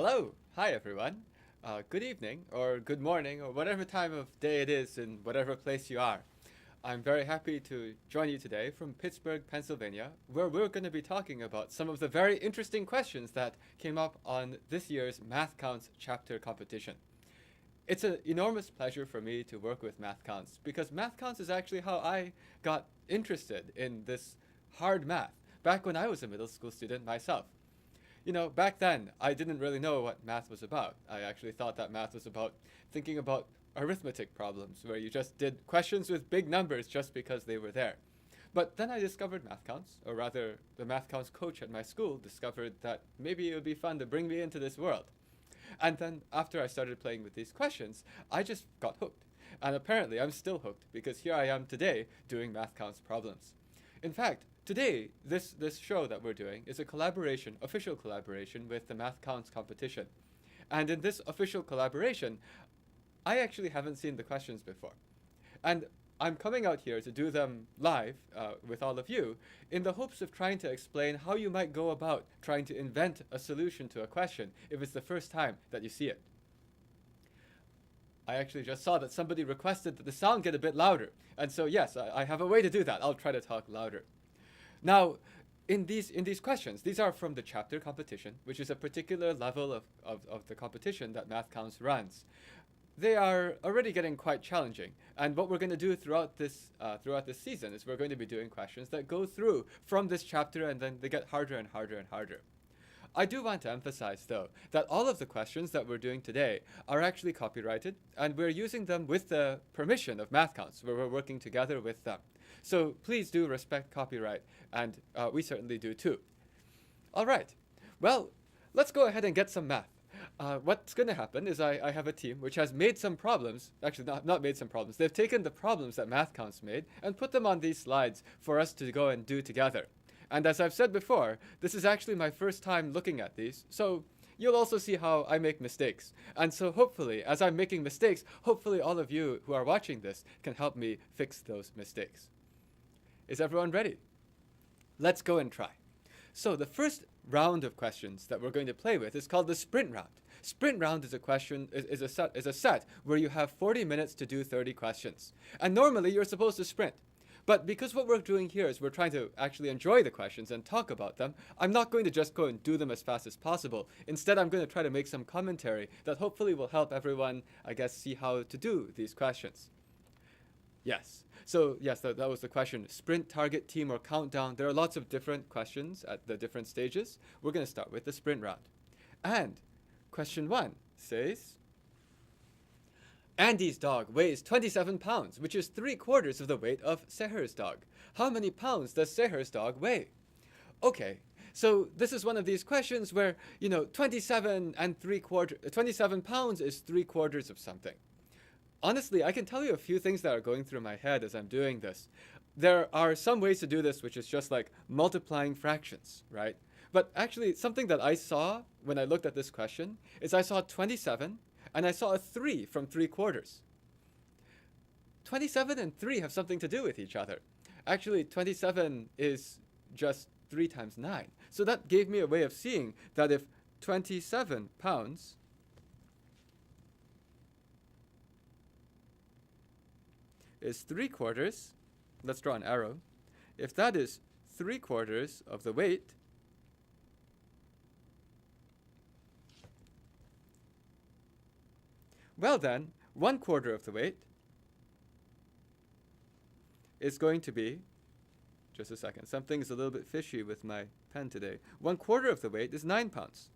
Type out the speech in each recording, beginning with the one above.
Hello. Hi, everyone. Good evening, or good morning, or whatever time of day it is in whatever place you are. I'm very happy to join you today from Pittsburgh, Pennsylvania, where we're going to be talking about some of the very interesting questions that came up on this year's Math Counts chapter competition. It's an enormous pleasure for me to work with Math Counts because Math Counts is actually how I got interested in this hard math back when I was a middle school student myself. Back then, I didn't really know what math was about. I actually thought that math was about thinking about arithmetic problems, where you just did questions with big numbers just because they were there. But then I discovered Math Counts, or rather, the Math Counts coach at my school discovered that maybe it would be fun to bring me into this world. And then after I started playing with these questions, I just got hooked. And apparently, I'm still hooked because here I am today doing Math Counts problems. In fact, today, this show that we're doing is a collaboration, official collaboration with the Math Counts competition. And in this official collaboration, I actually haven't seen the questions before. And I'm coming out here to do them live with all of you in the hopes of trying to explain how you might go about trying to invent a solution to a question if it's the first time that you see it. I actually just saw that somebody requested that the sound get a bit louder. And so yes, I have a way to do that. I'll try to talk louder. Now, in these questions, these are from the chapter competition, which is a particular level of the competition that Math Counts runs. They are already getting quite challenging, and what we're going to do throughout this season is we're going to be doing questions that go through from this chapter, and then they get harder and harder and harder. I do want to emphasize, though, that all of the questions that we're doing today are actually copyrighted, and we're using them with the permission of Math Counts, where we're working together with them. So please do respect copyright, and we certainly do too. All right. Well, let's go ahead and get some math. What's going to happen is I have a team which has made some problems. Actually, not made some problems. They've taken the problems that Math Counts made and put them on these slides for us to go and do together. And as I've said before, this is actually my first time looking at these. So you'll also see how I make mistakes. And so hopefully, as I'm making mistakes, hopefully all of you who are watching this can help me fix those mistakes. Is everyone ready? Let's go and try. So the first round of questions that we're going to play with is called the sprint round. Sprint round is a set where you have 40 minutes to do 30 questions. And normally you're supposed to sprint. But because what we're doing here is we're trying to actually enjoy the questions and talk about them, I'm not going to just go and do them as fast as possible. Instead, I'm going to try to make some commentary that hopefully will help everyone, I guess, see how to do these questions. Yes. So yes, that was the question. Sprint, target, team, or countdown. There are lots of different questions at the different stages. We're going to start with the sprint round. And question 1 says, Andy's dog weighs 27 pounds, which is 3/4 of the weight of Seher's dog. How many pounds does Seher's dog weigh? Okay, so this is one of these questions where, 27 pounds is 3/4 of something. Honestly, I can tell you a few things that are going through my head as I'm doing this. There are some ways to do this, which is just like multiplying fractions, right? But actually, something that I saw when I looked at this question is I saw 27, and I saw a 3 from 3/4. 27 and 3 have something to do with each other. Actually, 27 is just 3 times 9. So that gave me a way of seeing that if 27 pounds is 3/4, let's draw an arrow. If that is 3/4 of the weight, well then, 1/4 of the weight is going to be, just a second, something's a little bit fishy with my pen today. 1/4 of the weight is 9 pounds.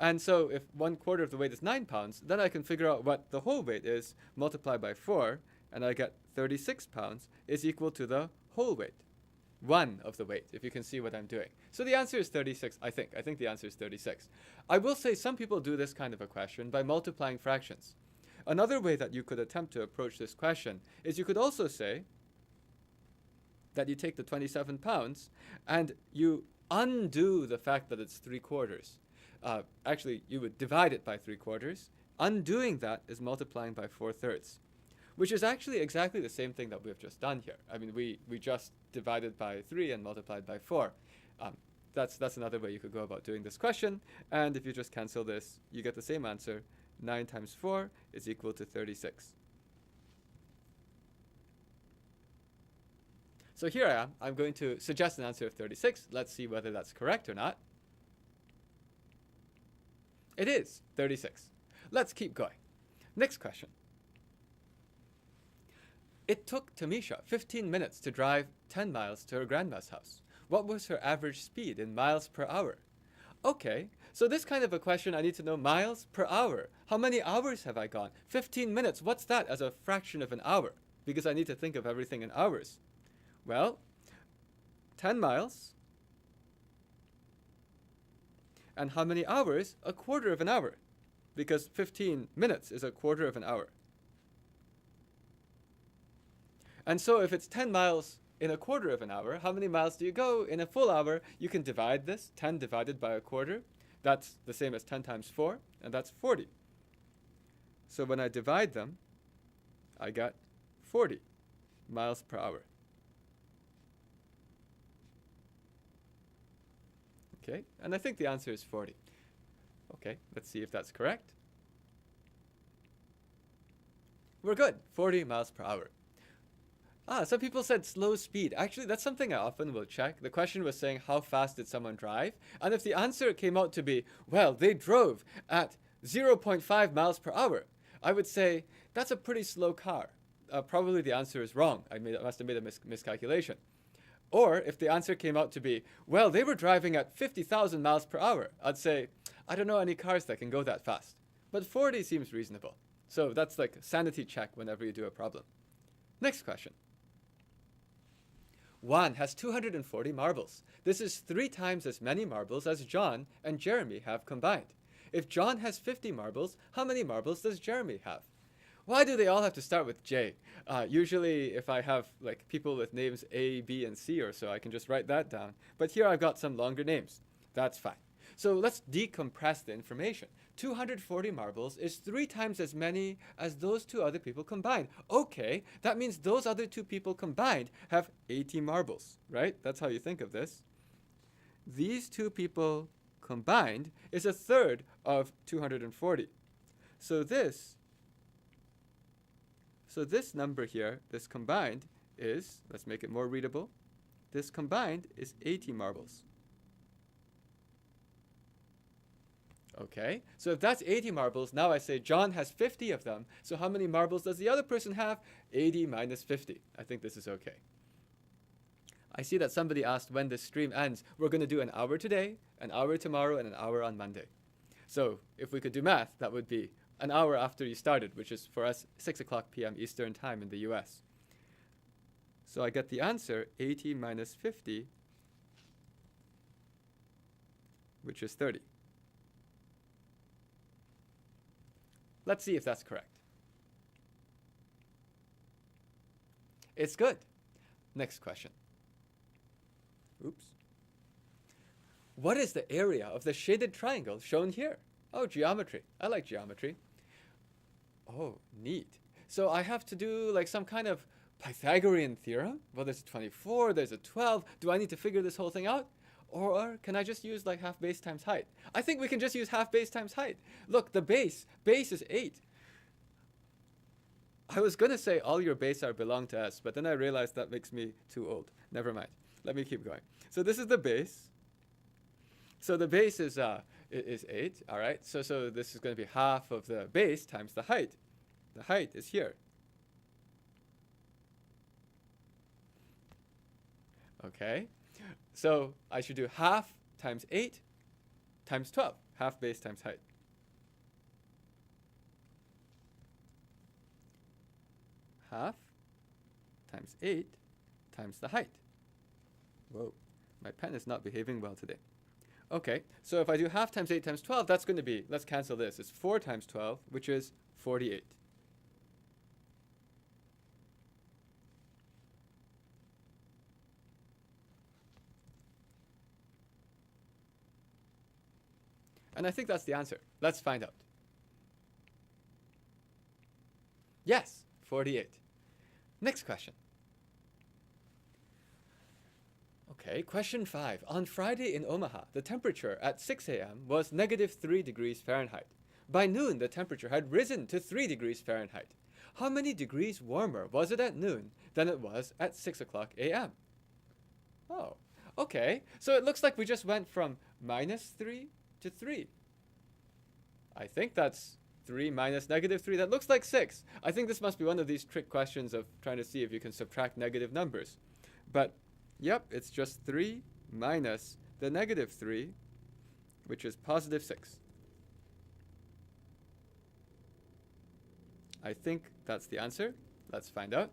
And so if 1/4 of the weight is 9 pounds, then I can figure out what the whole weight is, multiplied by 4, and I get 36 pounds is equal to the whole weight. 1 of the weight, if you can see what I'm doing. So the answer is 36, I think. I think the answer is 36. I will say some people do this kind of a question by multiplying fractions. Another way that you could attempt to approach this question is you could also say that you take the 27 pounds and you undo the fact that it's 3/4. Actually, you would divide it by 3/4. Undoing that is multiplying by 4/3. Which is actually exactly the same thing that we've just done here. I mean, we just divided by 3 and multiplied by 4. That's another way you could go about doing this question. And if you just cancel this, you get the same answer. 9 times 4 is equal to 36. So here I am. I'm going to suggest an answer of 36. Let's see whether that's correct or not. It is 36. Let's keep going. Next question. It took Tamisha 15 minutes to drive 10 miles to her grandma's house. What was her average speed in miles per hour? Okay, so this kind of a question, I need to know miles per hour. How many hours have I gone? 15 minutes, what's that as a fraction of an hour? Because I need to think of everything in hours. Well, 10 miles. And how many hours? A quarter of an hour. Because 15 minutes is a quarter of an hour. And so if it's 10 miles in a quarter of an hour, how many miles do you go in a full hour? You can divide this. 10 divided by a quarter. That's the same as 10 times 4, and that's 40. So when I divide them, I get 40 miles per hour. Okay, and I think the answer is 40. Okay, let's see if that's correct. We're good, 40 miles per hour. Some people said slow speed. Actually, that's something I often will check. The question was saying how fast did someone drive? And if the answer came out to be, well, they drove at 0.5 miles per hour, I would say that's a pretty slow car. Probably the answer is wrong. I must have made a miscalculation. Or if the answer came out to be, well, they were driving at 50,000 miles per hour, I'd say, I don't know any cars that can go that fast. But 40 seems reasonable. So that's like a sanity check whenever you do a problem. Next question. Juan has 240 marbles. This is 3 times as many marbles as John and Jeremy have combined. If John has 50 marbles, how many marbles does Jeremy have? Why do they all have to start with J? Usually if I have like people with names A, B, and C or so, I can just write that down. But here I've got some longer names. That's fine. So let's decompress the information. 240 marbles is 3 times as many as those 2 other people combined. Okay, that means those other 2 people combined have 80 marbles, right? That's how you think of this. These 2 people combined is a third of 240. So this number here, this combined is, let's make it more readable, this combined is 80 marbles. Okay, so if that's 80 marbles, now I say John has 50 of them. So how many marbles does the other person have? 80 minus 50. I think this is okay. I see that somebody asked when this stream ends. We're going to do an hour today, an hour tomorrow, and an hour on Monday. So if we could do math, that would be an hour after you started, which is for us 6 o'clock p.m. Eastern Time in the US. So I get the answer 80 minus 50, which is 30. Let's see if that's correct. It's good. Next question. Oops. What is the area of the shaded triangle shown here? Oh, geometry. I like geometry. Oh, neat. So I have to do like some kind of Pythagorean theorem? Well, there's a 24, there's a 12. Do I need to figure this whole thing out? Or can I just use like half base times height? I think we can just use half base times height. Look, the base is 8. I was going to say all your base are belong to S, but then I realized that makes me too old. Never mind. Let me keep going. So this is the base. So the base is 8, all right? So this is going to be half of the base times the height. The height is here. Okay? So I should do half times 8 times 12. Half base times height. Half times 8 times the height. Whoa, my pen is not behaving well today. Okay, so if I do half times 8 times 12, that's going to be, let's cancel this. It's 4 times 12, which is 48. And I think that's the answer. Let's find out. Yes, 48. Next question. Okay. Okay, question 5. On Friday in Omaha, the temperature at 6 a.m. was -3 degrees Fahrenheit. By noon, the temperature had risen to 3 degrees Fahrenheit. How many degrees warmer was it at noon than it was at 6 o'clock a.m.? Oh, okay. So it looks like we just went from -3 to 3. I think that's 3 minus -3. That looks like 6. I think this must be one of these trick questions of trying to see if you can subtract negative numbers. But, yep, it's just 3 minus the -3, which is +6. I think that's the answer. Let's find out.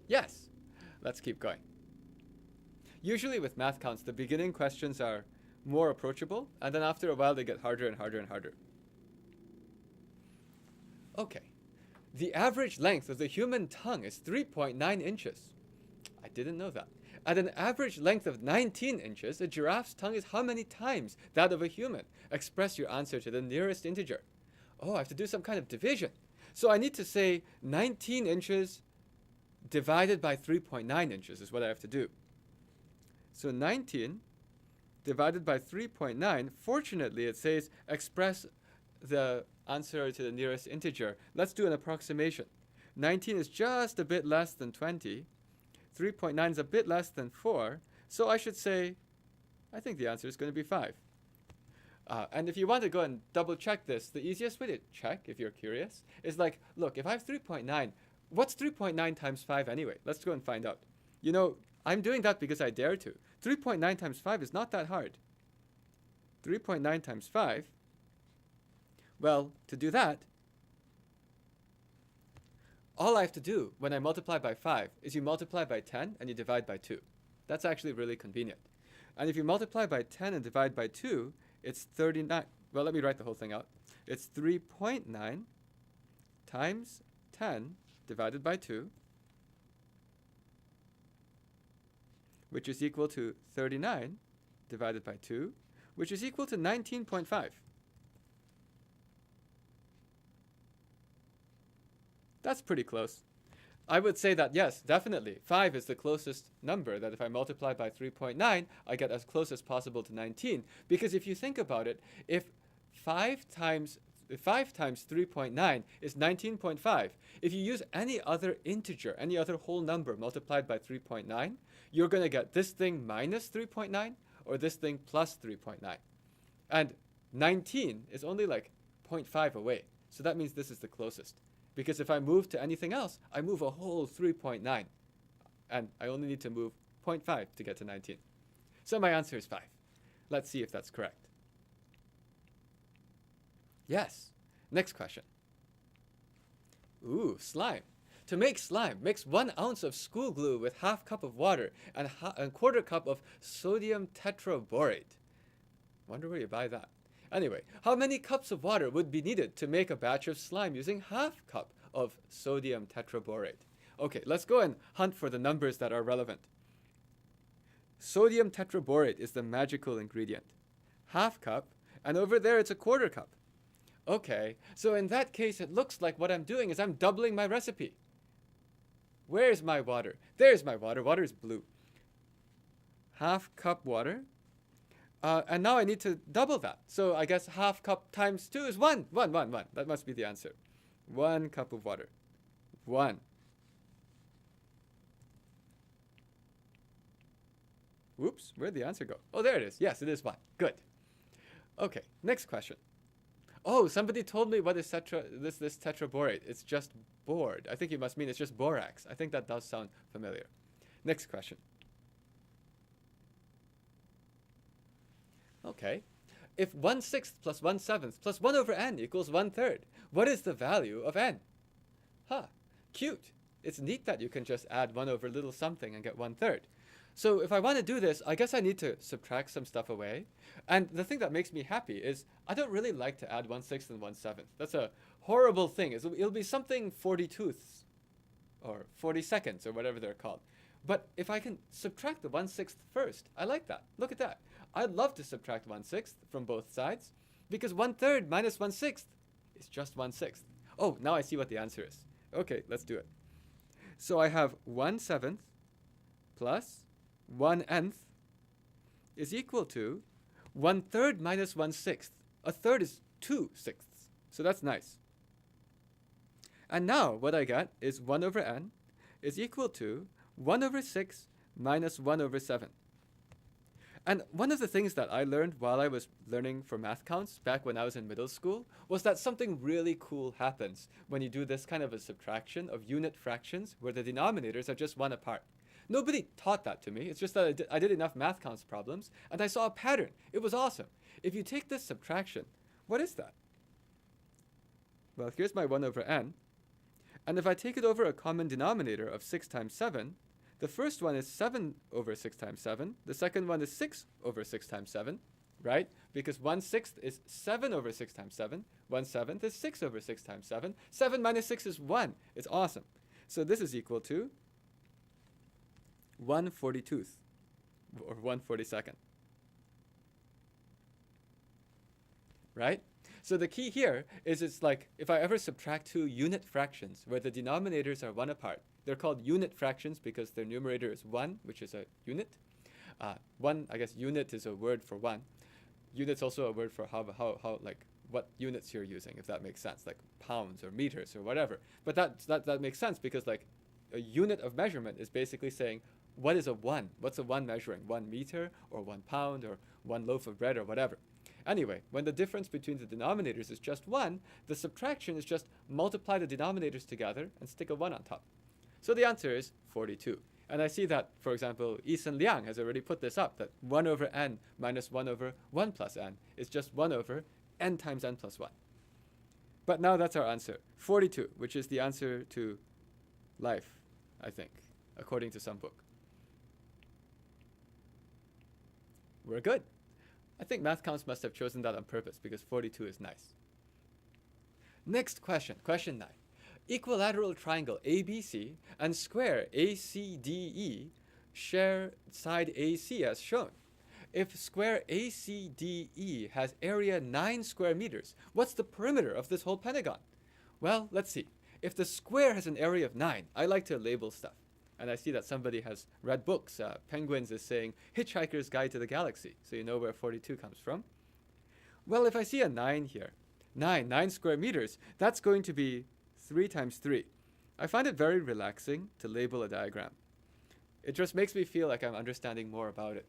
Yes. Let's keep going. Usually with math counts, the beginning questions are more approachable, and then after a while they get harder and harder and harder. Okay. The average length of the human tongue is 3.9 inches. I didn't know that. At an average length of 19 inches, a giraffe's tongue is how many times that of a human? Express your answer to the nearest integer. Oh, I have to do some kind of division. So I need to say 19 inches divided by 3.9 inches is what I have to do. So 19 divided by 3.9, fortunately it says express the answer to the nearest integer. Let's do an approximation. 19 is just a bit less than 20. 3.9 is a bit less than 4. So I should say, I think the answer is going to be 5. And if you want to go and double check this, the easiest way to check, if you're curious, is like, look, if I have 3.9, what's 3.9 times 5 anyway? Let's go and find out. You know, I'm doing that because I dare to. 3.9 times 5 is not that hard. 3.9 times 5, well, to do that, all I have to do when I multiply by 5 is you multiply by 10 and you divide by 2. That's actually really convenient. And if you multiply by 10 and divide by 2, it's 39. Well, let me write the whole thing out. It's 3.9 times 10 divided by 2, which is equal to 39 divided by 2, which is equal to 19.5. That's pretty close. I would say that, yes, definitely, 5 is the closest number, that if I multiply by 3.9, I get as close as possible to 19. Because if you think about it, if 5 times 3.9 is 19.5, if you use any other integer, any other whole number multiplied by 3.9, you're going to get this thing minus 3.9 or this thing plus 3.9. And 19 is only like 0.5 away. So that means this is the closest. Because if I move to anything else, I move a whole 3.9. And I only need to move 0.5 to get to 19. So my answer is 5. Let's see if that's correct. Yes. Next question. Ooh, slime. To make slime, mix 1 ounce of school glue with ½ cup of water and a quarter cup of sodium tetraborate. Wonder where you buy that. Anyway, how many cups of water would be needed to make a batch of slime using ½ cup of sodium tetraborate? Okay, let's go and hunt for the numbers that are relevant. Sodium tetraborate is the magical ingredient. ½ cup, and over there it's a quarter cup. Okay, so in that case it looks like what I'm doing is I'm doubling my recipe. Where's my water? There's my water. Water is blue. ½ cup water. And now I need to double that. So I guess ½ cup times 2 is 1. 1. That must be the answer. 1 cup of water. 1. Whoops, where'd the answer go? Oh, there it is. Yes, it is 1. Good. Okay, next question. Oh, somebody told me what is this tetraborate. It's just board. I think you must mean it's just borax. I think that does sound familiar. Next question. Okay. If 1/6 plus 1/7 plus 1 over n equals 1/3, what is the value of n? Huh, cute. It's neat that you can just add 1 over little something and get 1/3. So if I want to do this, I guess I need to subtract some stuff away. And the thing that makes me happy is I don't really like to add 1/6 and 1/7. That's a horrible thing. It'll be something 42ths or 42nds or whatever they're called. But if I can subtract the 1/6 first, I like that. Look at that. I'd love to subtract 1/6 from both sides because 1/3 minus 1/6 is just 1/6. Oh, now I see what the answer is. Okay, let's do it. So I have 1/7 plus 1/nth is equal to 1/3 minus 1/6. A third is 2/6. So that's nice. And now what I get is 1 over n is equal to 1 over 6 minus 1 over 7. And one of the things that I learned while I was learning for math counts back when I was in middle school was that something really cool happens when you do this kind of a subtraction of unit fractions where the denominators are just 1 apart. Nobody taught that to me. It's just that I did enough math counts problems and I saw a pattern. It was awesome. If you take this subtraction, what is that? Well, here's my 1 over n. And if I take it over a common denominator of 6 times 7, the first one is 7 over 6 times 7. The second one is 6 over 6 times 7, right? Because 1/6 is 7 over 6 times 7. 1/7 is 6 over 6 times 7. 7 minus 6 is 1. It's awesome. So this is equal to 1/42th or 1/42nd, right? So the key here is it's like if I ever subtract two unit fractions where the denominators are 1 apart, they're called unit fractions because their numerator is 1, which is a unit. I guess unit is a word for 1. Unit's also a word for how like what units you're using, if that makes sense, like pounds or meters or whatever. But that makes sense because like a unit of measurement is basically saying what is a 1? What's a 1 measuring? 1 meter or 1 pound or 1 loaf of bread or whatever. Anyway, when the difference between the denominators is just 1, the subtraction is just multiply the denominators together and stick a 1 on top. So the answer is 42. And I see that, for example, Eason Liang has already put this up, that 1 over n minus 1 over 1 plus n is just 1 over n times n plus 1. But now that's our answer, 42, which is the answer to life, I think, according to some book. We're good. I think Math Counts must have chosen that on purpose because 42 is nice. Next question, question 9. Equilateral triangle ABC and square ACDE share side AC as shown. If square ACDE has area 9 square meters, what's the perimeter of this whole pentagon? Well, let's see. If the square has an area of 9, I like to label stuff. And I see that somebody has read books. Penguins is saying Hitchhiker's Guide to the Galaxy, so you know where 42 comes from. Well, if I see a 9 here, 9 square meters, that's going to be 3 times 3. I find it very relaxing to label a diagram. It just makes me feel like I'm understanding more about it.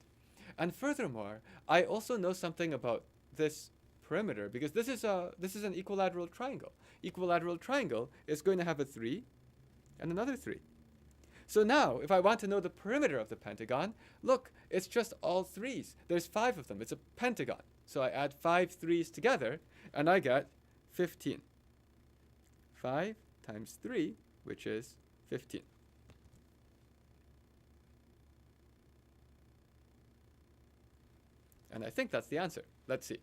And furthermore, I also know something about this perimeter because this is an equilateral triangle. Equilateral triangle is going to have a 3 and another 3. So now, if I want to know the perimeter of the pentagon, look, it's just all 3s. There's 5 of them. It's a pentagon. So I add 5 3s together, and I get 15. 5 times 3, which is 15. And I think that's the answer. Let's see.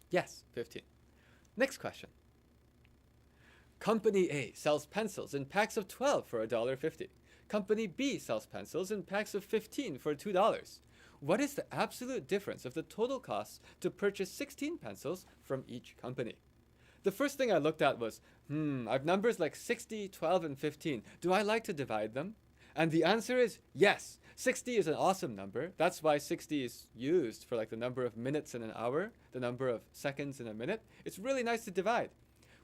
Yes, 15. Next question. Company A sells pencils in packs of 12 for $1.50. Company B sells pencils in packs of 15 for $2. What is the absolute difference of the total costs to purchase 16 pencils from each company? The first thing I looked at was, I've numbers like 60, 12, and 15. Do I like to divide them? And the answer is yes. 60 is an awesome number. That's why 60 is used for like the number of minutes in an hour, the number of seconds in a minute. It's really nice to divide.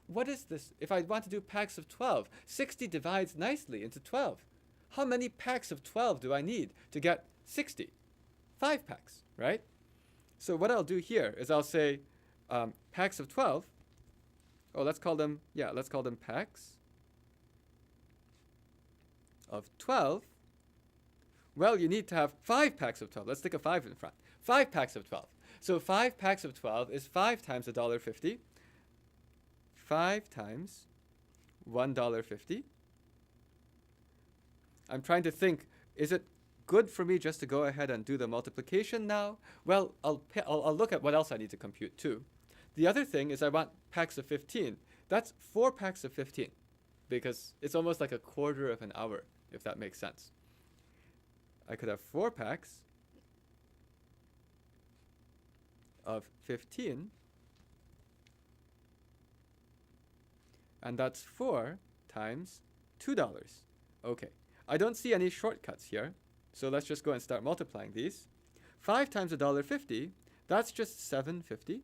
What is this? If I want to do packs of 12, 60 divides nicely into 12. How many packs of 12 do I need to get 60? 5 packs, right? So what I'll do here is I'll say packs of 12. Oh, let's call them packs of 12. Well, you need to have 5 packs of 12. Let's stick a 5 in front. 5 packs of 12. So 5 packs of 12 is 5 times $1.50. 5 times $1.50. I'm trying to think, is it good for me just to go ahead and do the multiplication now? Well, I'll look at what else I need to compute too. The other thing is I want packs of 15. That's 4 packs of 15 because it's almost like a quarter of an hour, if that makes sense. I could have 4 packs of 15. And that's 4 times $2. Okay, I don't see any shortcuts here, so let's just go and start multiplying these. 5 times $1.50, that's just $7.50.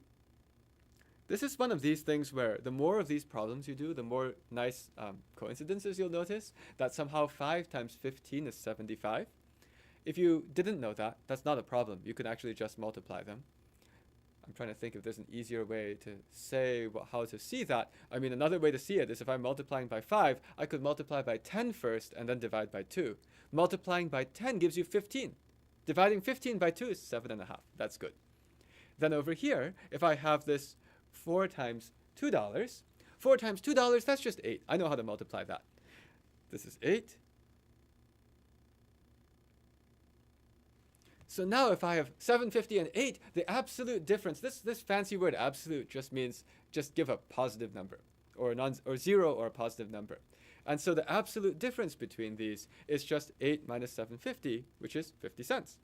This is one of these things where the more of these problems you do, the more nice coincidences you'll notice, that somehow 5 times 15 is 75. If you didn't know that, that's not a problem. You can actually just multiply them. I'm trying to think if there's an easier way to say how to see that. I mean, another way to see it is if I'm multiplying by 5, I could multiply by 10 first and then divide by 2. Multiplying by 10 gives you 15. Dividing 15 by 2 is 7.5. That's good. Then over here, if I have this 4 times $2, 4 times $2, that's just 8. I know how to multiply that. This is 8. So now if I have 750 and 8, the absolute difference, this fancy word absolute just means just give a positive number, or 0 or a positive number. And so the absolute difference between these is just 8 minus 750, which is 50 cents.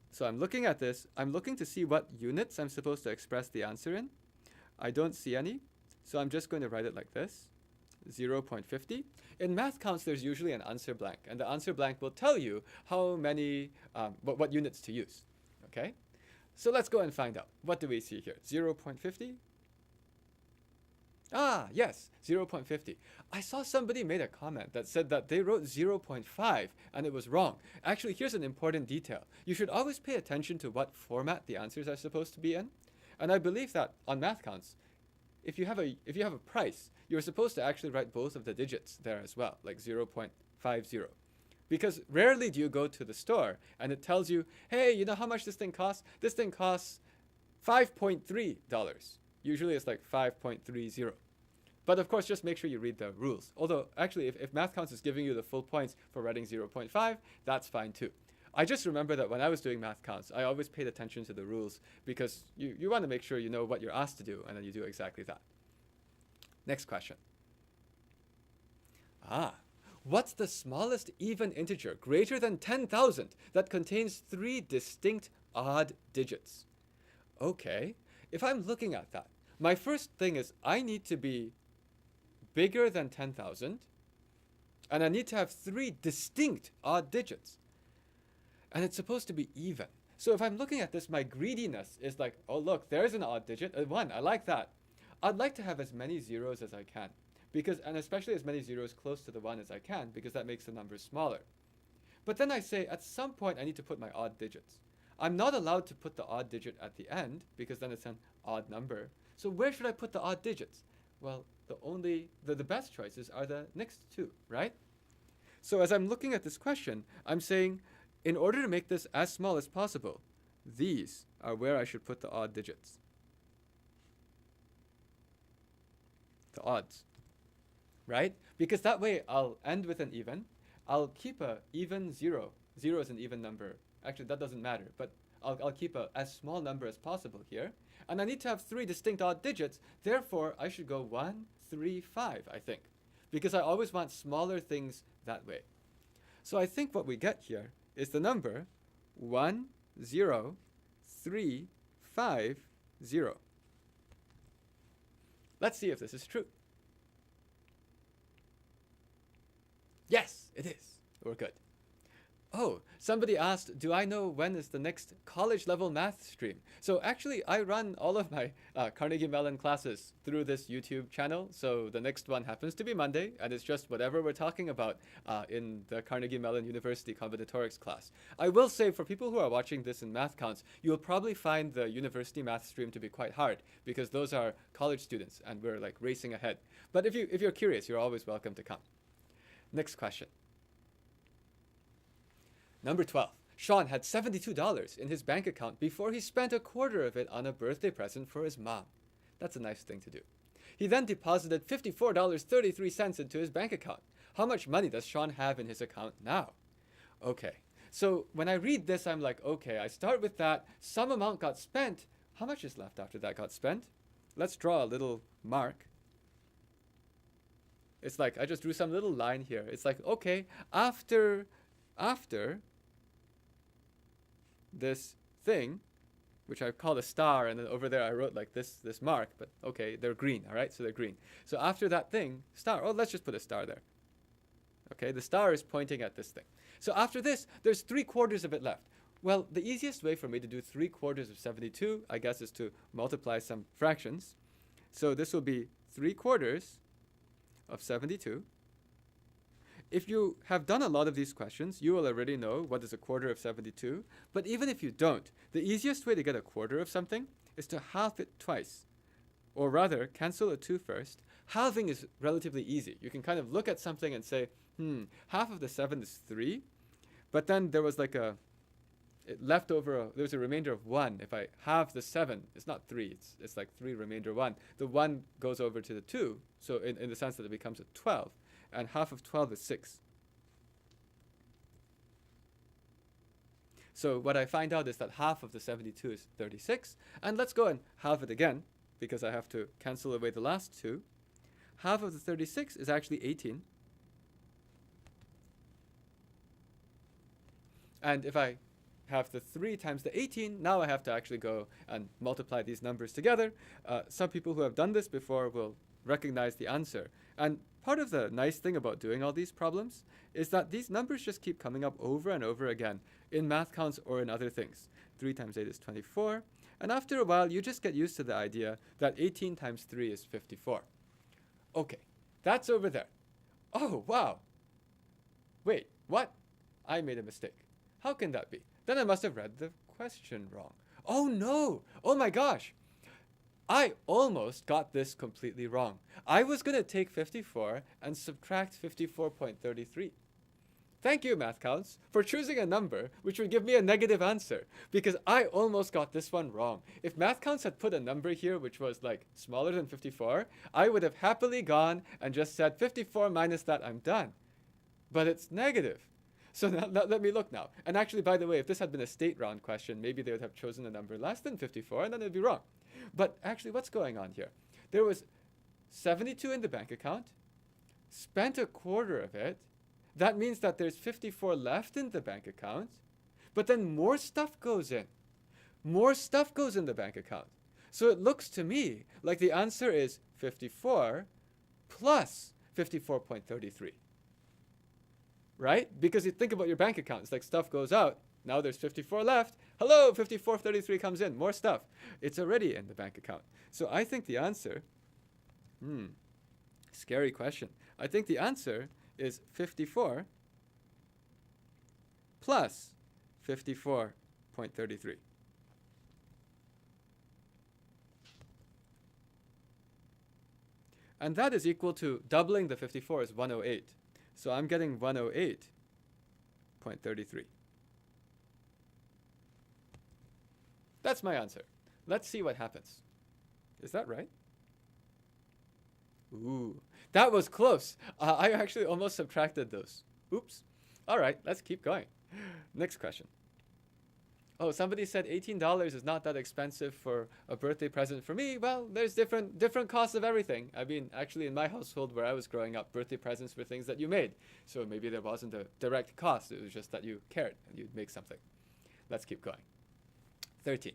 So I'm looking at this. I'm looking to see what units I'm supposed to express the answer in. I don't see any, so I'm just going to write it like this, 0.50. In math counts, there's usually an answer blank, and the answer blank will tell you how many, what units to use, okay? So let's go and find out. What do we see here? 0.50? Ah, yes, 0.50. I saw somebody made a comment that said that they wrote 0.5 and it was wrong. Actually, here's an important detail. You should always pay attention to what format the answers are supposed to be in. And I believe that on math counts, if you have a price, you're supposed to actually write both of the digits there as well, like 0.50. Because rarely do you go to the store and it tells you, hey, you know how much this thing costs? This thing costs $5.3. Usually it's like 5.30. But of course, just make sure you read the rules. Although, actually, if math counts is giving you the full points for writing 0.5, that's fine too. I just remember that when I was doing math counts, I always paid attention to the rules because you want to make sure you know what you're asked to do, and then you do exactly that. Next question. What's the smallest even integer greater than 10,000 that contains 3 distinct odd digits? Okay, if I'm looking at that, my first thing is I need to be bigger than 10,000, and I need to have 3 distinct odd digits. And it's supposed to be even. So if I'm looking at this, my greediness is like, oh look, there's an odd digit, 1, I like that. I'd like to have as many zeros as I can, and especially as many zeros close to the 1 as I can, because that makes the numbers smaller. But then I say, at some point I need to put my odd digits. I'm not allowed to put the odd digit at the end, because then it's an odd number. So where should I put the odd digits? Well, the best choices are the next 2, right? So as I'm looking at this question, I'm saying, in order to make this as small as possible, these are where I should put the odd digits. The odds, right? Because that way I'll end with an even. I'll keep a even 0. 0 is an even number. Actually, that doesn't matter, but I'll keep a as small number as possible here. And I need to have 3 distinct odd digits. Therefore, I should go 1, 3, 5, I think, because I always want smaller things that way. So I think what we get here is the number 1, 0, 3, 5, 0. Let's see if this is true. Yes, it is. We're good. Oh, somebody asked, do I know when is the next college level math stream? So actually, I run all of my Carnegie Mellon classes through this YouTube channel. So the next one happens to be Monday, and it's just whatever we're talking about in the Carnegie Mellon University Combinatorics class. I will say, for people who are watching this in math counts, you will probably find the university math stream to be quite hard, because those are college students, and we're like racing ahead. But if you're curious, you're always welcome to come. Next question. Number 12. Sean had $72 in his bank account before he spent a quarter of it on a birthday present for his mom. That's a nice thing to do. He then deposited $54.33 into his bank account. How much money does Sean have in his account now? Okay, so when I read this, I'm like, okay, I start with that. Some amount got spent. How much is left after that got spent? Let's draw a little mark. It's like I just drew some little line here. It's like, okay, after this thing, which I called a star, and then over there I wrote like this mark, but okay, they're green, all right? So they're green. So after that thing, star, oh, let's just put a star there. Okay, the star is pointing at this thing. So after this, there's 3/4 of it left. Well, the easiest way for me to do 3/4 of 72, I guess, is to multiply some fractions. So this will be 3/4 of 72. If you have done a lot of these questions, you will already know what is a quarter of 72. But even if you don't, the easiest way to get a quarter of something is to halve it twice. Or rather, cancel a 2 first. Halving is relatively easy. You can kind of look at something and say, half of the 7 is 3. But then there was like there was a remainder of 1. If I halve the 7, it's not 3. It's like 3 remainder 1. The 1 goes over to the 2. So in the sense that it becomes a 12. And half of 12 is 6. So what I find out is that half of the 72 is 36. And let's go and halve it again, because I have to cancel away the last 2. Half of the 36 is actually 18. And if I have the 3 times the 18, now I have to actually go and multiply these numbers together. Some people who have done this before will recognize the answer. And part of the nice thing about doing all these problems is that these numbers just keep coming up over and over again in math counts or in other things. 3 times 8 is 24. And after a while, you just get used to the idea that 18 times 3 is 54. Okay, that's over there. Oh, wow. Wait, what? I made a mistake. How can that be? Then I must have read the question wrong. Oh no! Oh my gosh! I almost got this completely wrong. I was going to take 54 and subtract 54.33. Thank you, MathCounts, for choosing a number which would give me a negative answer, because I almost got this one wrong. If MathCounts had put a number here which was like smaller than 54, I would have happily gone and just said 54 minus that, I'm done. But it's negative. So now, let me look now. And actually, by the way, if this had been a state round question, maybe they would have chosen a number less than 54, and then it would be wrong. But actually, what's going on here? There was 72 in the bank account, spent a quarter of it. That means that there's 54 left in the bank account, but then more stuff goes in. More stuff goes in the bank account. So it looks to me like the answer is 54 plus 54.33. Right? Because you think about your bank account, it's like stuff goes out. Now there's 54 left. Hello, 54.33 comes in. More stuff. It's already in the bank account. So I think the answer, scary question. I think the answer is 54 plus 54.33. And that is equal to doubling the 54 is 108. So I'm getting 108.33. That's my answer. Let's see what happens. Is that right? Ooh, that was close. I actually almost subtracted those. Oops. All right, let's keep going. Next question. Oh, somebody said $18 is not that expensive for a birthday present for me. Well, there's different costs of everything. I mean, actually, in my household where I was growing up, birthday presents were things that you made. So maybe there wasn't a direct cost. It was just that you cared and you'd make something. Let's keep going. 13.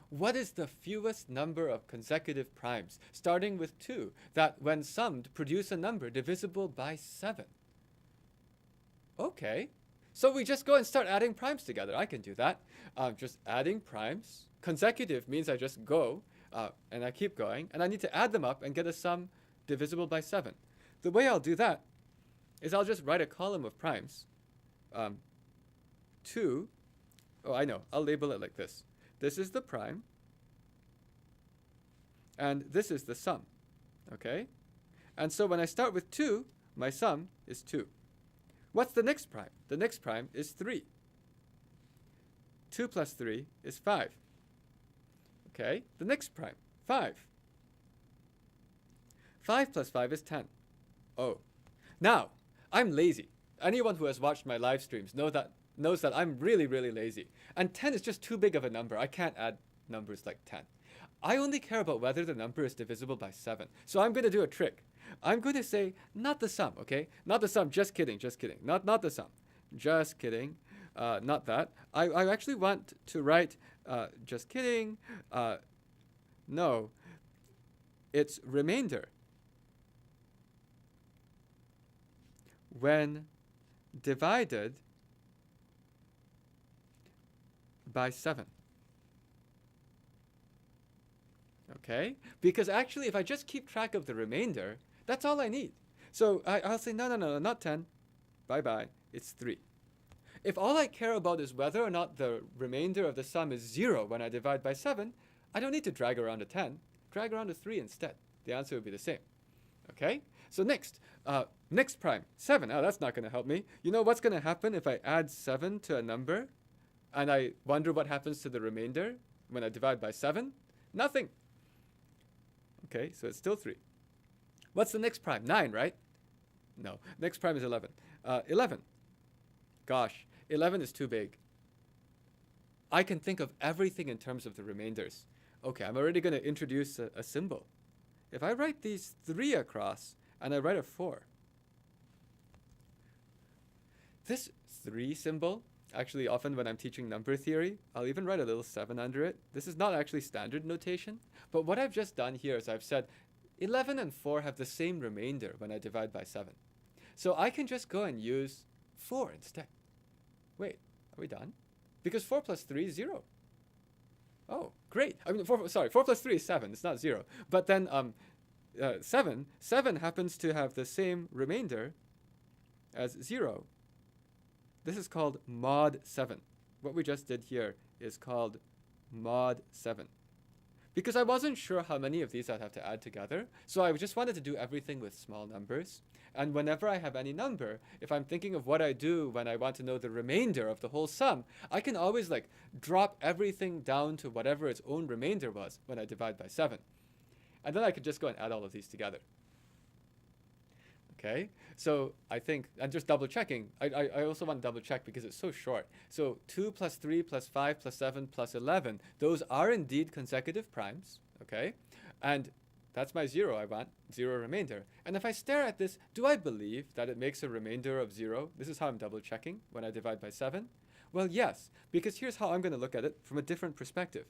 What is the fewest number of consecutive primes, starting with 2, that when summed produce a number divisible by 7? Okay. So we just go and start adding primes together. I can do that. Just adding primes. Consecutive means I just go and I keep going. And I need to add them up and get a sum divisible by 7. The way I'll do that is I'll just write a column of primes. 2. Oh, I know. I'll label it like this. This is the prime. And this is the sum. Okay? And so when I start with 2, my sum is 2. What's the next prime? The next prime is 3. 2 plus 3 is 5. Okay, the next prime, 5. 5 plus 5 is 10. Oh, now, I'm lazy. Anyone who has watched my live streams knows that I'm really, really lazy. And 10 is just too big of a number. I can't add numbers like 10. I only care about whether the number is divisible by 7. So I'm going to do a trick. I'm going to say, not the sum, okay? Not the sum, just kidding, just kidding. Not the sum, just kidding. Not that. I actually want to write, just kidding. No, it's remainder. When divided by 7. Okay? Because actually, if I just keep track of the remainder, that's all I need. So I'll say, no, not 10. Bye-bye. It's 3. If all I care about is whether or not the remainder of the sum is 0 when I divide by 7, I don't need to drag around a 10. Drag around a 3 instead. The answer would be the same. Okay? So next prime, 7. Oh, that's not going to help me. You know what's going to happen if I add 7 to a number and I wonder what happens to the remainder when I divide by 7? Nothing. Okay, so it's still 3. What's the next prime? 9, right? No. Next prime is 11. 11. Gosh, 11 is too big. I can think of everything in terms of the remainders. Okay, I'm already going to introduce a symbol. If I write these 3 across and I write a 4, this 3 symbol, actually often when I'm teaching number theory, I'll even write a little 7 under it. This is not actually standard notation, but what I've just done here is I've said 11 and 4 have the same remainder when I divide by 7. So I can just go and use 4 instead. Wait, are we done? Because 4 plus 3 is 0. Oh, great. I mean, 4 plus 3 is 7. It's not 0. But then 7 happens to have the same remainder as 0. This is called mod 7. What we just did here is called mod 7. Because I wasn't sure how many of these I'd have to add together, so I just wanted to do everything with small numbers. And whenever I have any number, if I'm thinking of what I do when I want to know the remainder of the whole sum, I can always like drop everything down to whatever its own remainder was when I divide by 7. And then I could just go and add all of these together. Okay, so I think, and just double checking, I also want to double check because it's so short. So 2 plus 3 plus 5 plus 7 plus 11, those are indeed consecutive primes, okay? And that's my 0 I want, 0 remainder. And if I stare at this, do I believe that it makes a remainder of 0? This is how I'm double checking when I divide by 7. Well, yes, because here's how I'm going to look at it from a different perspective.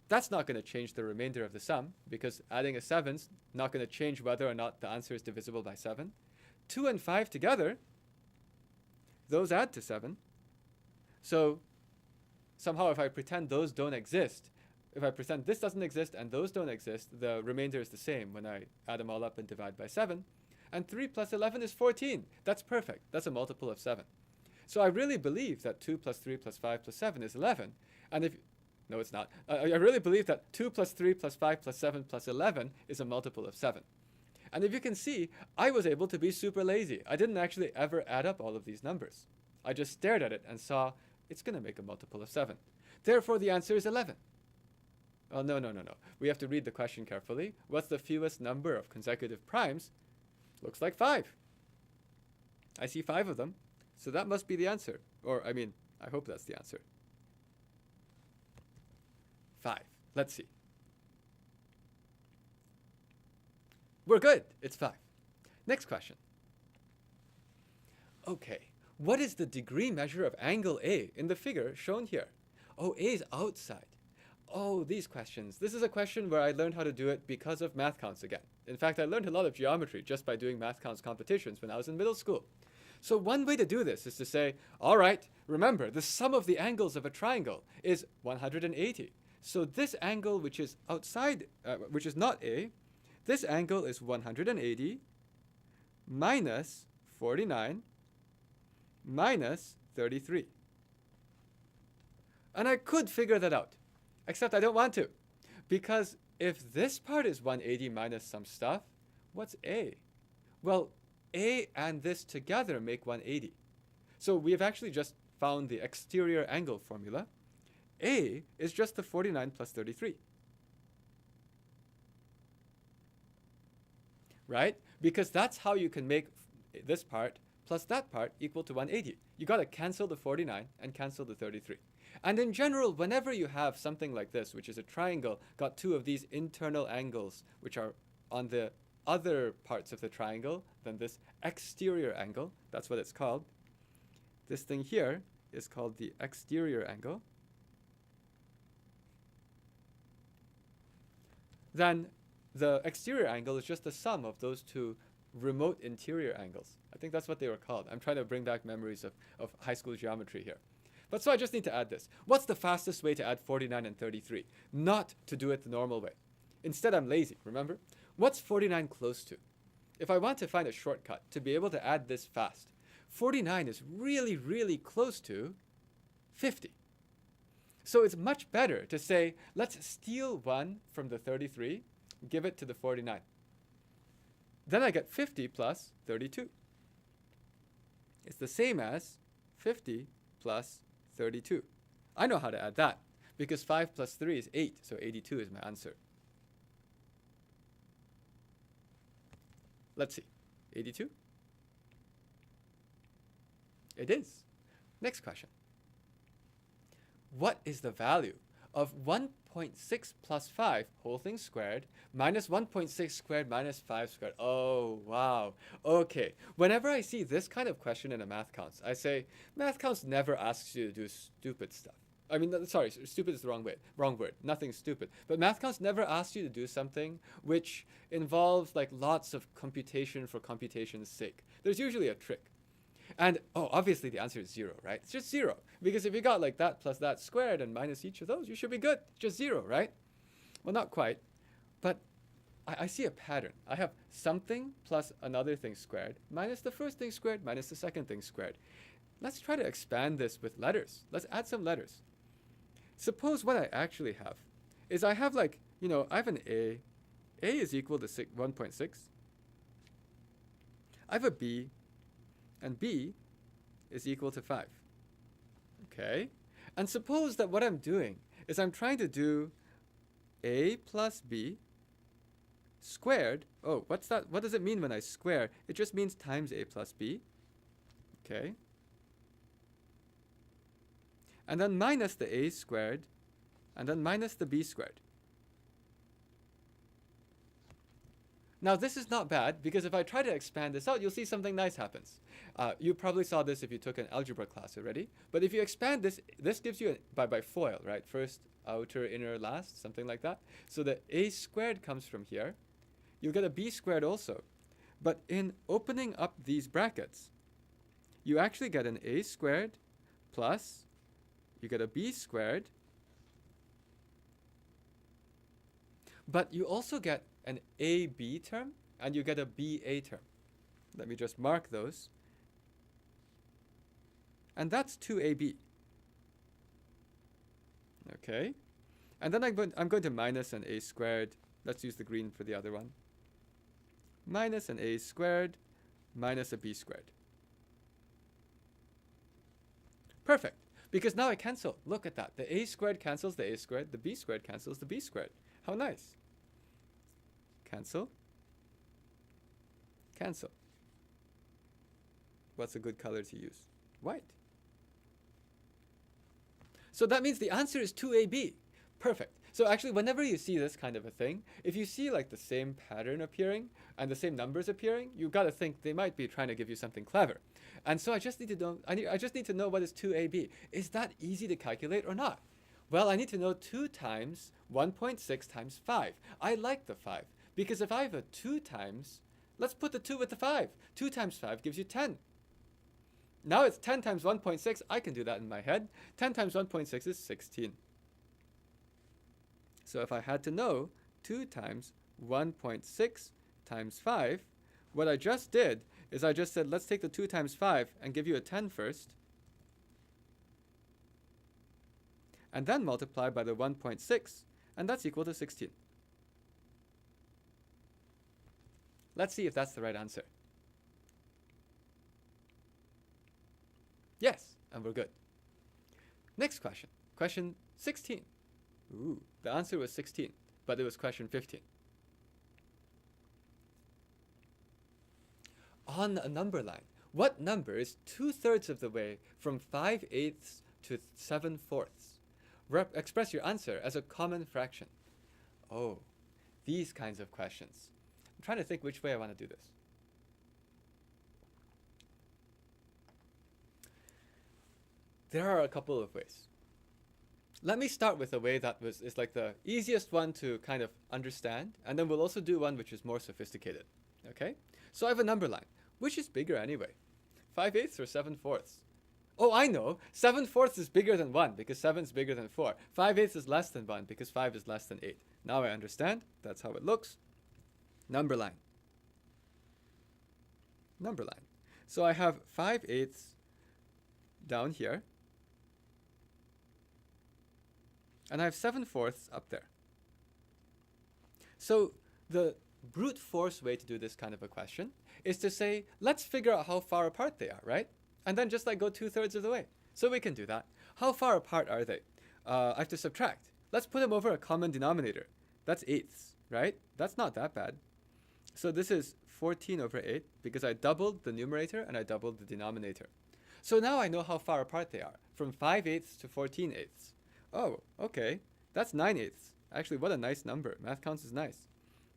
That's not going to change the remainder of the sum, because adding a 7's not going to change whether or not the answer is divisible by 7. 2 and 5 together, those add to 7. So somehow if I pretend those don't exist, if I pretend this doesn't exist and those don't exist, the remainder is the same when I add them all up and divide by 7. And 3 plus 11 is 14. That's perfect. That's a multiple of 7. So I really believe that 2 plus 3 plus 5 plus 7 is 11. And if no, it's not. I really believe that 2 plus 3 plus 5 plus 7 plus 11 is a multiple of 7. And if you can see, I was able to be super lazy. I didn't actually ever add up all of these numbers. I just stared at it and saw it's going to make a multiple of 7. Therefore, the answer is 11. Oh, no. We have to read the question carefully. What's the fewest number of consecutive primes? Looks like 5. I see 5 of them. So that must be the answer. Or, I mean, I hope that's the answer. 5. Let's see. We're good. It's 5. Next question. Okay. What is the degree measure of angle A in the figure shown here? Oh, A is outside. Oh, these questions. This is a question where I learned how to do it because of math counts again. In fact, I learned a lot of geometry just by doing math counts competitions when I was in middle school. So one way to do this is to say, all right, remember, the sum of the angles of a triangle is 180. So this angle, which is outside, which is not A, this angle is 180 minus 49 minus 33. And I could figure that out, except I don't want to. Because if this part is 180 minus some stuff, what's A? Well, A and this together make 180. So we have actually just found the exterior angle formula. A is just the 49 plus 33. Right? Because that's how you can make this part plus that part equal to 180. You got to cancel the 49 and cancel the 33. And in general, whenever you have something like this, which is a triangle, got two of these internal angles, which are on the other parts of the triangle than this exterior angle, that's what it's called. This thing here is called the exterior angle. Then the exterior angle is just the sum of those two remote interior angles. I think that's what they were called. I'm trying to bring back memories of high school geometry here. But so I just need to add this. What's the fastest way to add 49 and 33? Not to do it the normal way. Instead, I'm lazy, remember? What's 49 close to? If I want to find a shortcut to be able to add this fast, 49 is really, really close to 50. So it's much better to say, let's steal 1 from the 33, give it to the 49. Then I get 50 plus 32. It's the same as 50 plus 32. I know how to add that, because 5 plus 3 is 8, so 82 is my answer. Let's see. 82? It is. Next question. What is the value of 1.6 plus 5 whole thing squared minus 1.6 squared minus 5 squared? Oh, wow. Okay. Whenever I see this kind of question in a math counts, I say, math counts never asks you to do stupid stuff. I mean, sorry, stupid is the wrong word. Nothing stupid. But math counts never asks you to do something which involves like lots of computation for computation's sake. There's usually a trick. And, oh, obviously the answer is 0, right? It's just 0. Because if you got like that plus that squared and minus each of those, you should be good. It's just 0, right? Well, not quite. But I see a pattern. I have something plus another thing squared minus the first thing squared minus the second thing squared. Let's try to expand this with letters. Let's add some letters. Suppose what I actually have is I have like, I have an A. A is equal to 1.6. I have a B, and B is equal to 5. Okay? And suppose that what I'm doing is I'm trying to do A plus B squared. Oh, what's that? What does it mean when I square? It just means times A plus B. Okay? And then minus the A squared, and then minus the B squared. Now this is not bad, because if I try to expand this out, you'll see something nice happens. You probably saw this if you took an algebra class already. But if you expand this, this gives you, by FOIL, right? First, outer, inner, last, something like that. So the A squared comes from here. You'll get a B squared also. But in opening up these brackets, you actually get an A squared plus, you get a B squared. But you also get an AB term, and you get a BA term. Let me just mark those. And that's 2AB. Okay? And then I'm going to minus an A squared. Let's use the green for the other one. Minus an A squared minus a B squared. Perfect. Because now I cancel. Look at that. The A squared cancels the A squared. The B squared cancels the B squared. How nice. Cancel. Cancel. What's a good color to use? White. So that means the answer is 2AB. Perfect. So actually, whenever you see this kind of a thing, if you see like the same pattern appearing and the same numbers appearing, you got to think they might be trying to give you something clever. And so I just need to know. I just need to know what is 2AB. Is that easy to calculate or not? Well, I need to know 2 times 1.6 times 5. I like the 5 because if I have a 2 times, let's put the 2 with the 5. 2 times 5 gives you 10. Now it's 10 times 1.6. I can do that in my head. 10 times 1.6 is 16. So if I had to know 2 times 1.6 times 5, what I just did is I just said, let's take the 2 times 5 and give you a 10 first. And then multiply by the 1.6, and that's equal to 16. Let's see if that's the right answer. Yes, and we're good. Next question. Question 16. Ooh, the answer was 16, but it was question 15. On a number line, what number is 2/3 of the way from 5/8 to 7/4? Express your answer as a common fraction. Oh, these kinds of questions. I'm trying to think which way I want to do this. There are a couple of ways. Let me start with a way that is like the easiest one to kind of understand, and then we'll also do one which is more sophisticated. Okay? So I have a number line. Which is bigger anyway? 5/8 or 7/4? Oh, I know. 7/4 is bigger than 1 because 7 is bigger than 4. 5/8 is less than 1 because 5 is less than 8. Now I understand. That's how it looks. Number line. Number line. So I have 5/8 down here. And I have 7/4 up there. So the brute force way to do this kind of a question is to say, let's figure out how far apart they are, right? And then just like go 2/3 of the way. So we can do that. How far apart are they? I have to subtract. Let's put them over a common denominator. That's 8ths, right? That's not that bad. So this is 14/8 because I doubled the numerator and I doubled the denominator. So now I know how far apart they are, from 5/8 to 14/8. Oh, okay. That's 9/8. Actually, what a nice number. Math counts is nice.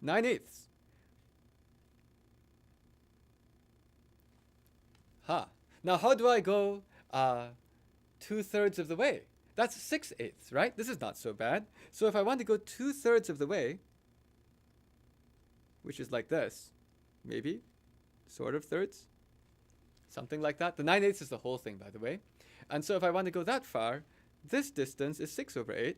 9/8. Ha. Now, how do I go 2/3 of the way? That's 6/8, right? This is not so bad. So if I want to go 2/3 of the way, which is like this, maybe, sort of thirds, something like that. The 9/8 is the whole thing, by the way. And so if I want to go that far, this distance is 6/8.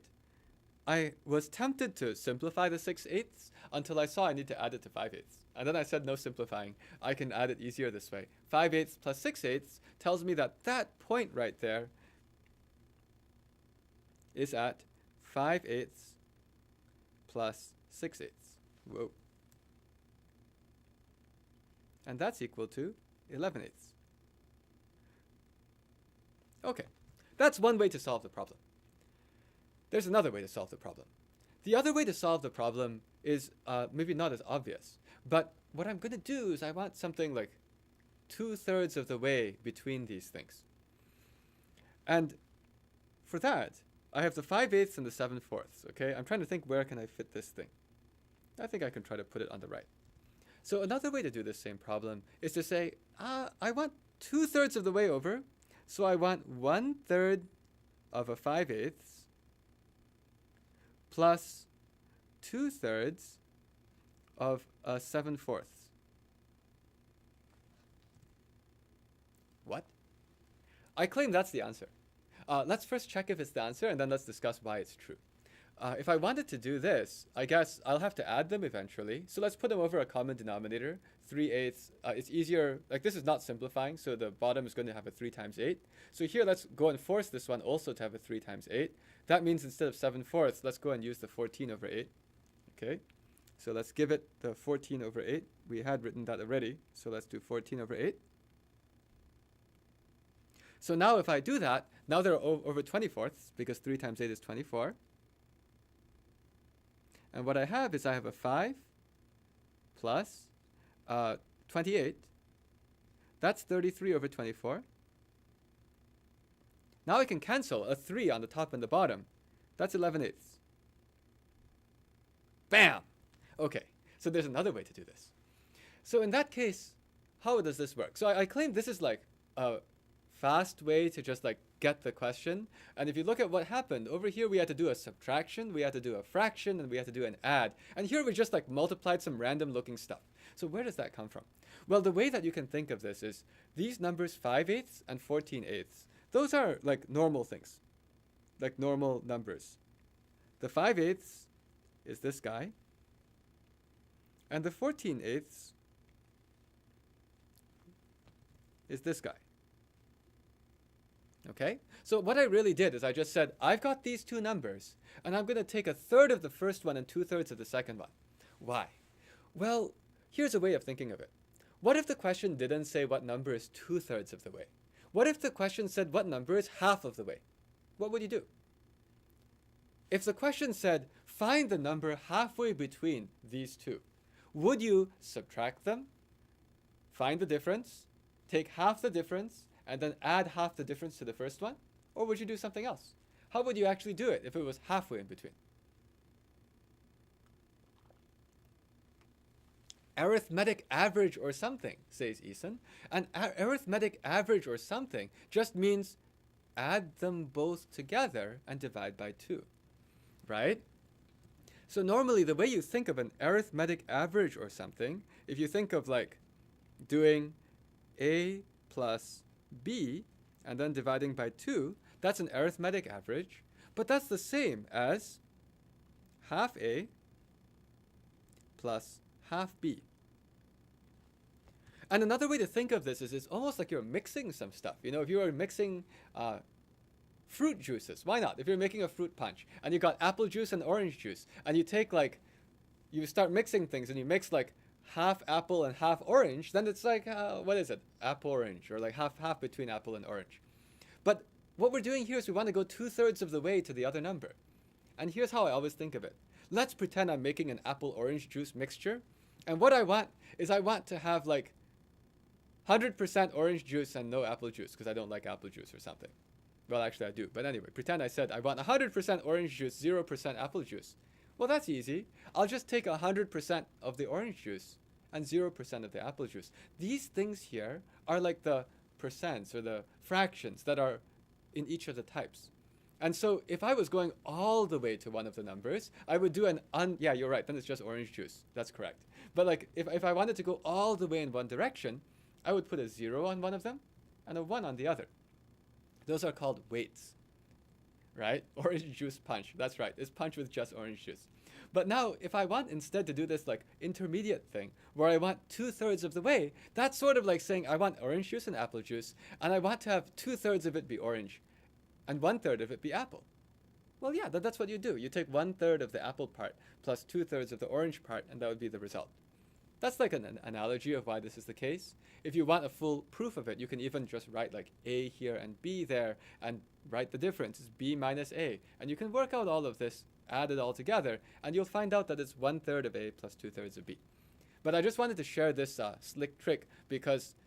I was tempted to simplify the 6/8 until I saw I need to add it to 5/8. And then I said no simplifying. I can add it easier this way. 5/8 plus 6/8 tells me that that point right there is at 5/8 plus 6/8. Whoa. And that's equal to 11/8. Okay, that's one way to solve the problem. There's another way to solve the problem. The other way to solve the problem is maybe not as obvious, but what I'm going to do is I want something like 2/3 of the way between these things. And for that, I have the 5/8 and the 7/4. Okay, I'm trying to think where can I fit this thing. I think I can try to put it on the right. So another way to do this same problem is to say, I want 2/3 of the way over, so I want 1/3 of a 5/8 plus 2/3 of a 7/4. What? I claim that's the answer. Let's first check if it's the answer, and then let's discuss why it's true. If I wanted to do this, I guess I'll have to add them eventually. So let's put them over a common denominator. 3/8. It's easier. Like this is not simplifying, so the bottom is going to have a 3 times 8. So here, let's go and force this one also to have a 3 times 8. That means instead of 7/4, let's go and use the 14/8. Okay. So let's give it the 14/8. We had written that already. So let's do 14/8. So now if I do that, now they're over 24ths because 3 times 8 is 24. And what I have is I have a 5 plus 28. That's 33/24. Now I can cancel a 3 on the top and the bottom. That's 11/8. Bam! Okay, so there's another way to do this. So in that case, how does this work? So I claim this is like a fast way to just like get the question. And if you look at what happened, over here we had to do a subtraction, we had to do a fraction, and we had to do an add. And here we just like multiplied some random looking stuff. So where does that come from? Well, the way that you can think of this is these numbers 5/8 and 14/8. Those are like normal things, like normal numbers. The 5/8 is this guy, and the 14/8 is this guy. Okay? So what I really did is I just said, I've got these two numbers, and I'm going to take 1/3 of the first one and 2/3 of the second one. Why? Well, here's a way of thinking of it. What if the question didn't say what number is 2/3 of the way? What if the question said what number is half of the way? What would you do? If the question said, find the number halfway between these two, would you subtract them, find the difference, take half the difference, and then add half the difference to the first one? Or would you do something else? How would you actually do it if it was halfway in between? Arithmetic average or something, says Eason. And arithmetic average or something just means add them both together and divide by 2, right? So normally the way you think of an arithmetic average or something, if you think of like doing A plus B and then dividing by 2, that's an arithmetic average, but that's the same as half A plus half B. And another way to think of this is it's almost like you're mixing some stuff. You know, if you were mixing fruit juices, why not? If you're making a fruit punch and you got apple juice and orange juice, and you take like, you start mixing things and you mix like half apple and half orange, then it's like, what is it? Apple orange, or like half between apple and orange. But what we're doing here is we want to go 2/3 of the way to the other number. And here's how I always think of it. Let's pretend I'm making an apple orange juice mixture. And what I want is I want to have like 100% orange juice and no apple juice because I don't like apple juice or something. Well, actually I do. But anyway, pretend I said I want 100% orange juice, 0% apple juice. Well, that's easy. I'll just take 100% of the orange juice and 0% of the apple juice. These things here are like the percents or the fractions that are in each of the types. And so if I was going all the way to one of the numbers, I would do yeah, you're right, then it's just orange juice. That's correct. But like if I wanted to go all the way in one direction, I would put a 0 on one of them and a 1 on the other. Those are called weights, right? Orange juice punch. That's right. It's punch with just orange juice. But now, if I want instead to do this like intermediate thing, where I want 2/3 of the way, that's sort of like saying I want orange juice and apple juice, and I want to have 2/3 of it be orange, and 1/3 of it be apple. Well, yeah, that's what you do. You take 1/3 of the apple part plus 2/3 of the orange part, and that would be the result. That's like an analogy of why this is the case. If you want a full proof of it, you can even just write like A here and B there and write the difference. It's B minus A. And you can work out all of this, add it all together, and you'll find out that it's 1/3 of A plus 2/3 of B. But I just wanted to share this slick trick because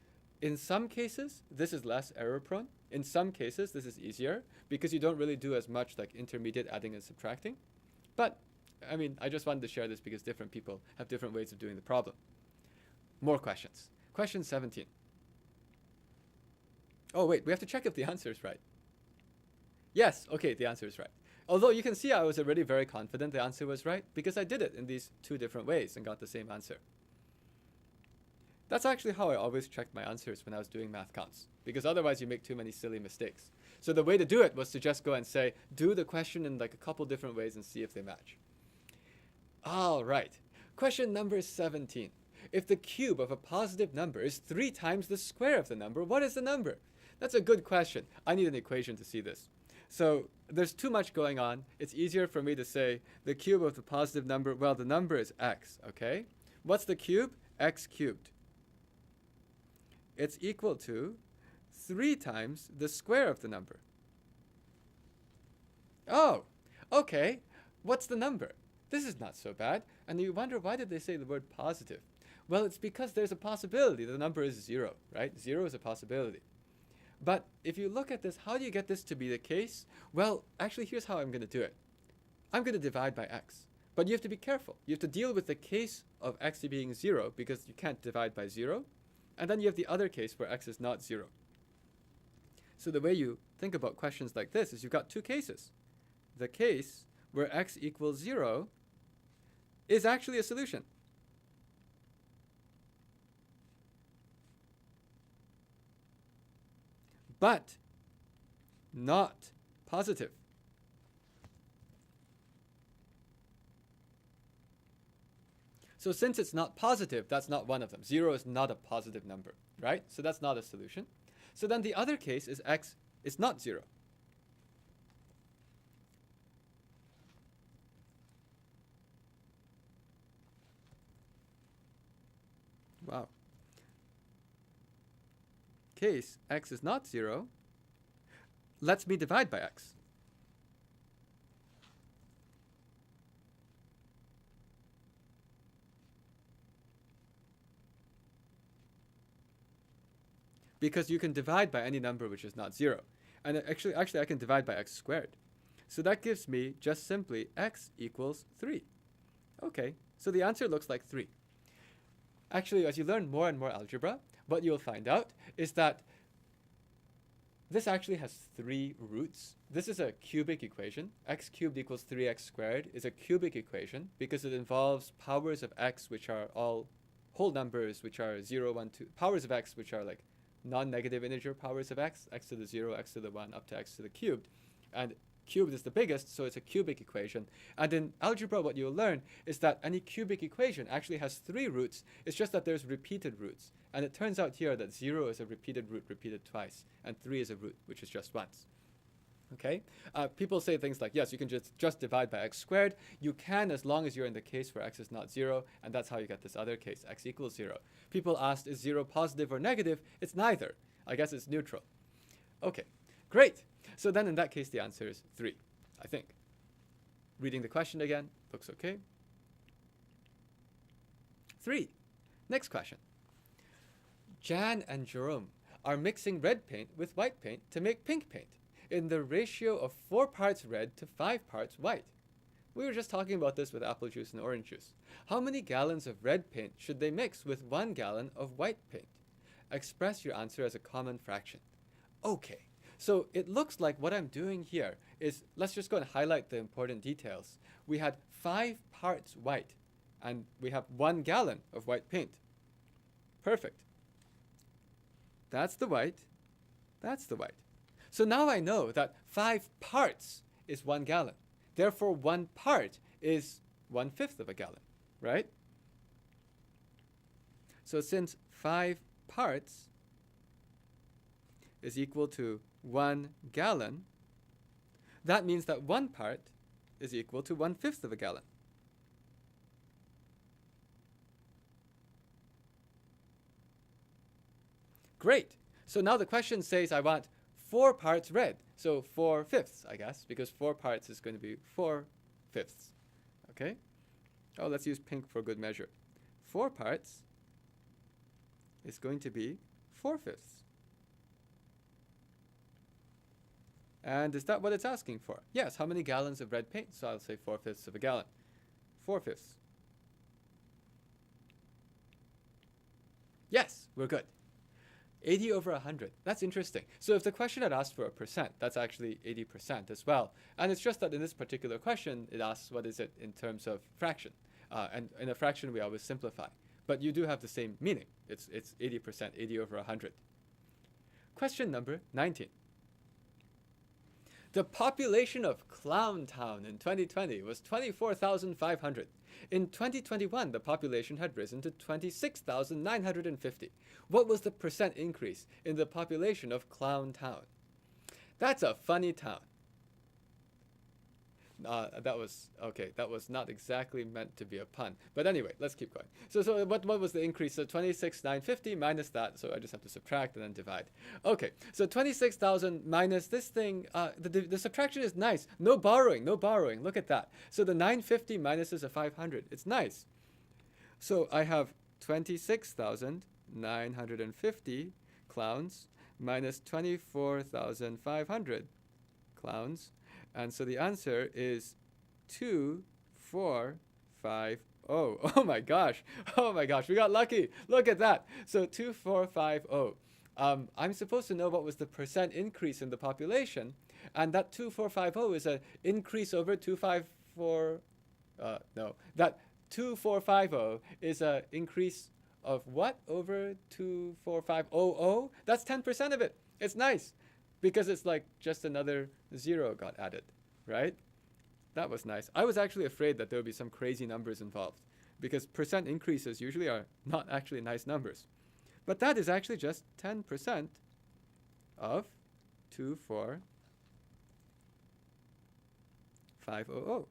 in some cases, this is less error prone. In some cases, this is easier because you don't really do as much like intermediate adding and subtracting. But I mean, I just wanted to share this because different people have different ways of doing the problem. More questions. Question 17. Oh, wait, we have to check if the answer is right. Yes, okay, the answer is right. Although you can see I was already very confident the answer was right because I did it in these 2 different ways and got the same answer. That's actually how I always checked my answers when I was doing math counts, because otherwise you make too many silly mistakes. So the way to do it was to just go and say, do the question in like a couple different ways and see if they match. All right, question number 17. If the cube of a positive number is 3 times the square of the number, what is the number? That's a good question. I need an equation to see this. So there's too much going on. It's easier for me to say the cube of the positive number, well, the number is x, okay? What's the cube? X cubed. It's equal to 3 times the square of the number. Oh, okay. What's the number? This is not so bad. And you wonder, why did they say the word positive? Well, it's because there's a possibility. The number is 0, right? 0 is a possibility. But if you look at this, how do you get this to be the case? Well, actually, here's how I'm going to do it. I'm going to divide by x. But you have to be careful. You have to deal with the case of x being 0 because you can't divide by 0. And then you have the other case where x is not 0. So the way you think about questions like this is you've got 2 cases. The case where x equals 0 is actually a solution. But not positive. So since it's not positive, that's not one of them. 0 is not a positive number, right? So that's not a solution. So then the other case is x is not 0. Wow. Case x is not 0 lets me divide by x. Because you can divide by any number which is not 0. And actually I can divide by x squared. So that gives me just simply x equals 3. Okay, so the answer looks like 3. Actually, as you learn more and more algebra, what you'll find out is that this actually has 3 roots. This is a cubic equation. X cubed equals 3x squared is a cubic equation because it involves powers of x which are all whole numbers which are 0, 1, 2, powers of x which are like non-negative integer powers of x, x to the 0, x to the 1, up to x to the cubed. And cubed is the biggest, so it's a cubic equation. And in algebra, what you'll learn is that any cubic equation actually has 3 roots. It's just that there's repeated roots. And it turns out here that 0 is a repeated root, repeated twice, and 3 is a root, which is just once. Okay? People say things like, yes, you can just divide by x squared. You can, as long as you're in the case where x is not 0, and that's how you get this other case, x equals 0. People asked, is 0 positive or negative? It's neither. I guess it's neutral. Okay, great. So then in that case, the answer is 3, I think. Reading the question again, looks okay. 3. Next question. Jan and Jerome are mixing red paint with white paint to make pink paint in the ratio of 4 parts red to 5 parts white. We were just talking about this with apple juice and orange juice. How many gallons of red paint should they mix with 1 gallon of white paint? Express your answer as a common fraction. Okay, so it looks like what I'm doing here is, let's just go and highlight the important details. We had 5 parts white, and we have 1 gallon of white paint. Perfect. That's the white. That's the white. So now I know that 5 parts is 1 gallon. Therefore, 1 part is 1/5 of a gallon, right? So since 5 parts is equal to 1 gallon, that means that 1 part is equal to 1/5 of a gallon. Great. So now the question says I want 4 parts red. So 4/5, I guess, because 4 parts is going to be 4/5. Okay? Oh, let's use pink for good measure. 4 parts is going to be 4/5. And is that what it's asking for? Yes, how many gallons of red paint? So I'll say 4/5 of a gallon. 4/5. Yes, we're good. 80 over 100. That's interesting. So if the question had asked for a percent, that's actually 80% as well. And it's just that in this particular question, it asks what is it in terms of fraction. And in a fraction, we always simplify. But you do have the same meaning. It's 80%, 80 over 100. Question number 19. The population of Clown Town in 2020 was 24,500. In 2021, the population had risen to 26,950. What was the percent increase in the population of Clown Town? That's a funny town. That was not exactly meant to be a pun. But anyway, let's keep going. So what was the increase? So 26,950 minus that. So I just have to subtract and then divide. Okay, so 26,000 minus this thing. The subtraction is nice. No borrowing, no borrowing. Look at that. So the 950 minuses a 500. It's nice. So I have 26,950 clowns minus 24,500 clowns. And so the answer is 2450. Oh my gosh. Oh my gosh. We got lucky. Look at that. So 2450. I'm supposed to know what was the percent increase in the population. And that 2450 is an increase over 254. That 2450 is an increase of what over 24500? That's 10% of it. It's nice. Because it's like just another 0 got added, right? That was nice. I was actually afraid that there would be some crazy numbers involved because percent increases usually are not actually nice numbers. But that is actually just 10% of 24500.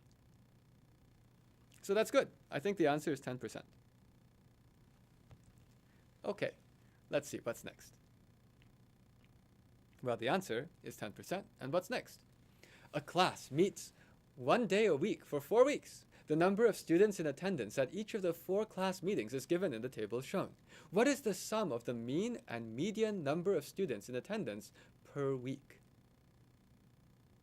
So that's good. I think the answer is 10%. Okay, let's see what's next. Well, the answer is 10%. And what's next? A class meets 1 day a week for 4 weeks. The number of students in attendance at each of the 4 class meetings is given in the table shown. What is the sum of the mean and median number of students in attendance per week?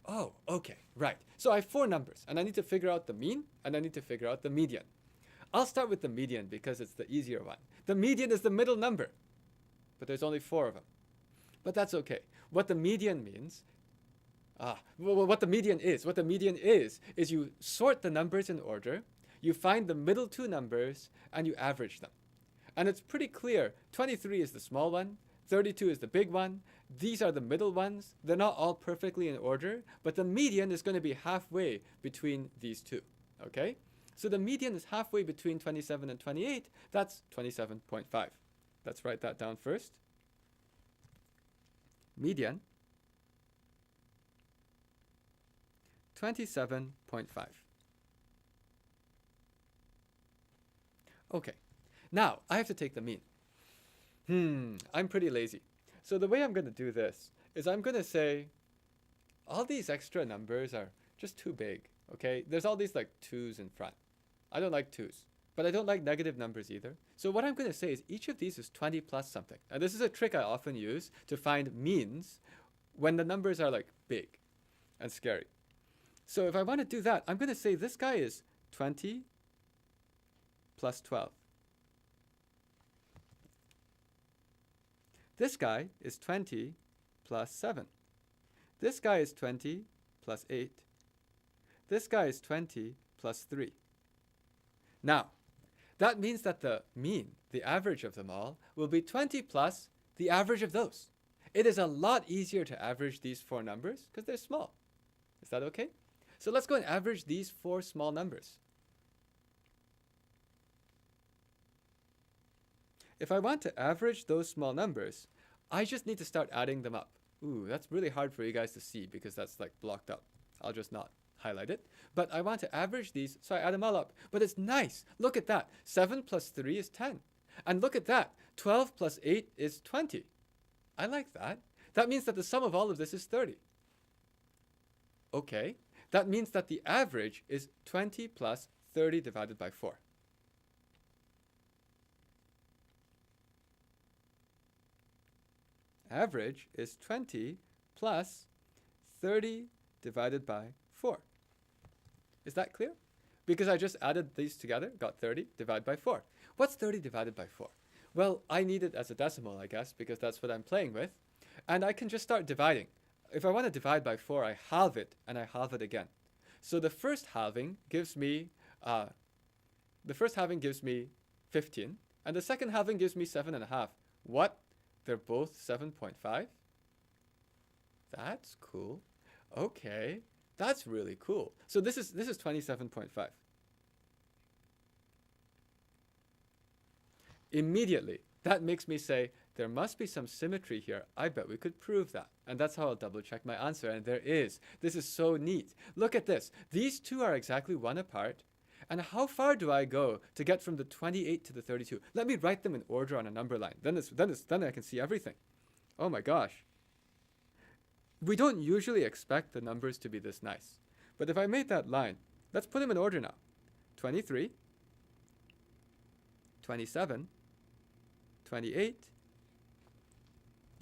Oh, okay, right. So I have 4 numbers, and I need to figure out the mean, and I need to figure out the median. I'll start with the median because it's the easier one. The median is the middle number, but there's only 4 of them. But that's okay. What the median means, what the median is you sort the numbers in order, you find the middle two numbers, and you average them. And it's pretty clear, 23 is the small one, 32 is the big one, these are the middle ones. They're not all perfectly in order, but the median is going to be halfway between these two, okay? So the median is halfway between 27 and 28, that's 27.5. Let's write that down first. Median, 27.5. Okay, now I have to take the mean. I'm pretty lazy. So the way I'm going to do this is I'm going to say all these extra numbers are just too big, okay? There's all these like 2's in front. I don't like 2's, but I don't like negative numbers either. So what I'm going to say is each of these is 20 plus something. And this is a trick I often use to find means when the numbers are like big and scary. So if I want to do that, I'm going to say this guy is 20 plus 12. This guy is 20 plus 7. This guy is 20 plus 8. This guy is 20 plus 3. Now, that means that the mean, the average of them all, will be 20 plus the average of those. It is a lot easier to average these four numbers because they're small. Is that okay? So let's go and average these four small numbers. If I want to average those small numbers, I just need to start adding them up. Ooh, that's really hard for you guys to see because that's like blocked up. I'll just not highlight it. But I want to average these, so I add them all up. But it's nice. Look at that. 7 plus 3 is 10. And look at that. 12 plus 8 is 20. I like that. That means that the sum of all of this is 30. Okay. That means that the average is 20 plus 30 divided by 4. Average is 20 plus 30 divided by 4. Is that clear? Because I just added these together, got 30 divided by 4. What's 30 divided by 4? Well, I need it as a decimal, I guess, because that's what I'm playing with. And I can just start dividing. If I want to divide by 4, I halve it, and I halve it again. So the first halving gives me 15, and the second halving gives me 7.5. What? They're both 7.5? That's cool. Okay, that's really cool. So this is 27.5. Immediately, that makes me say, there must be some symmetry here. I bet we could prove that. And that's how I'll double check my answer. And there is. This is so neat. Look at this. These two are exactly 1 apart. And how far do I go to get from the 28 to the 32? Let me write them in order on a number line. Then I can see everything. Oh my gosh. We don't usually expect the numbers to be this nice. But if I made that line, let's put them in order now. 23, 27, 28.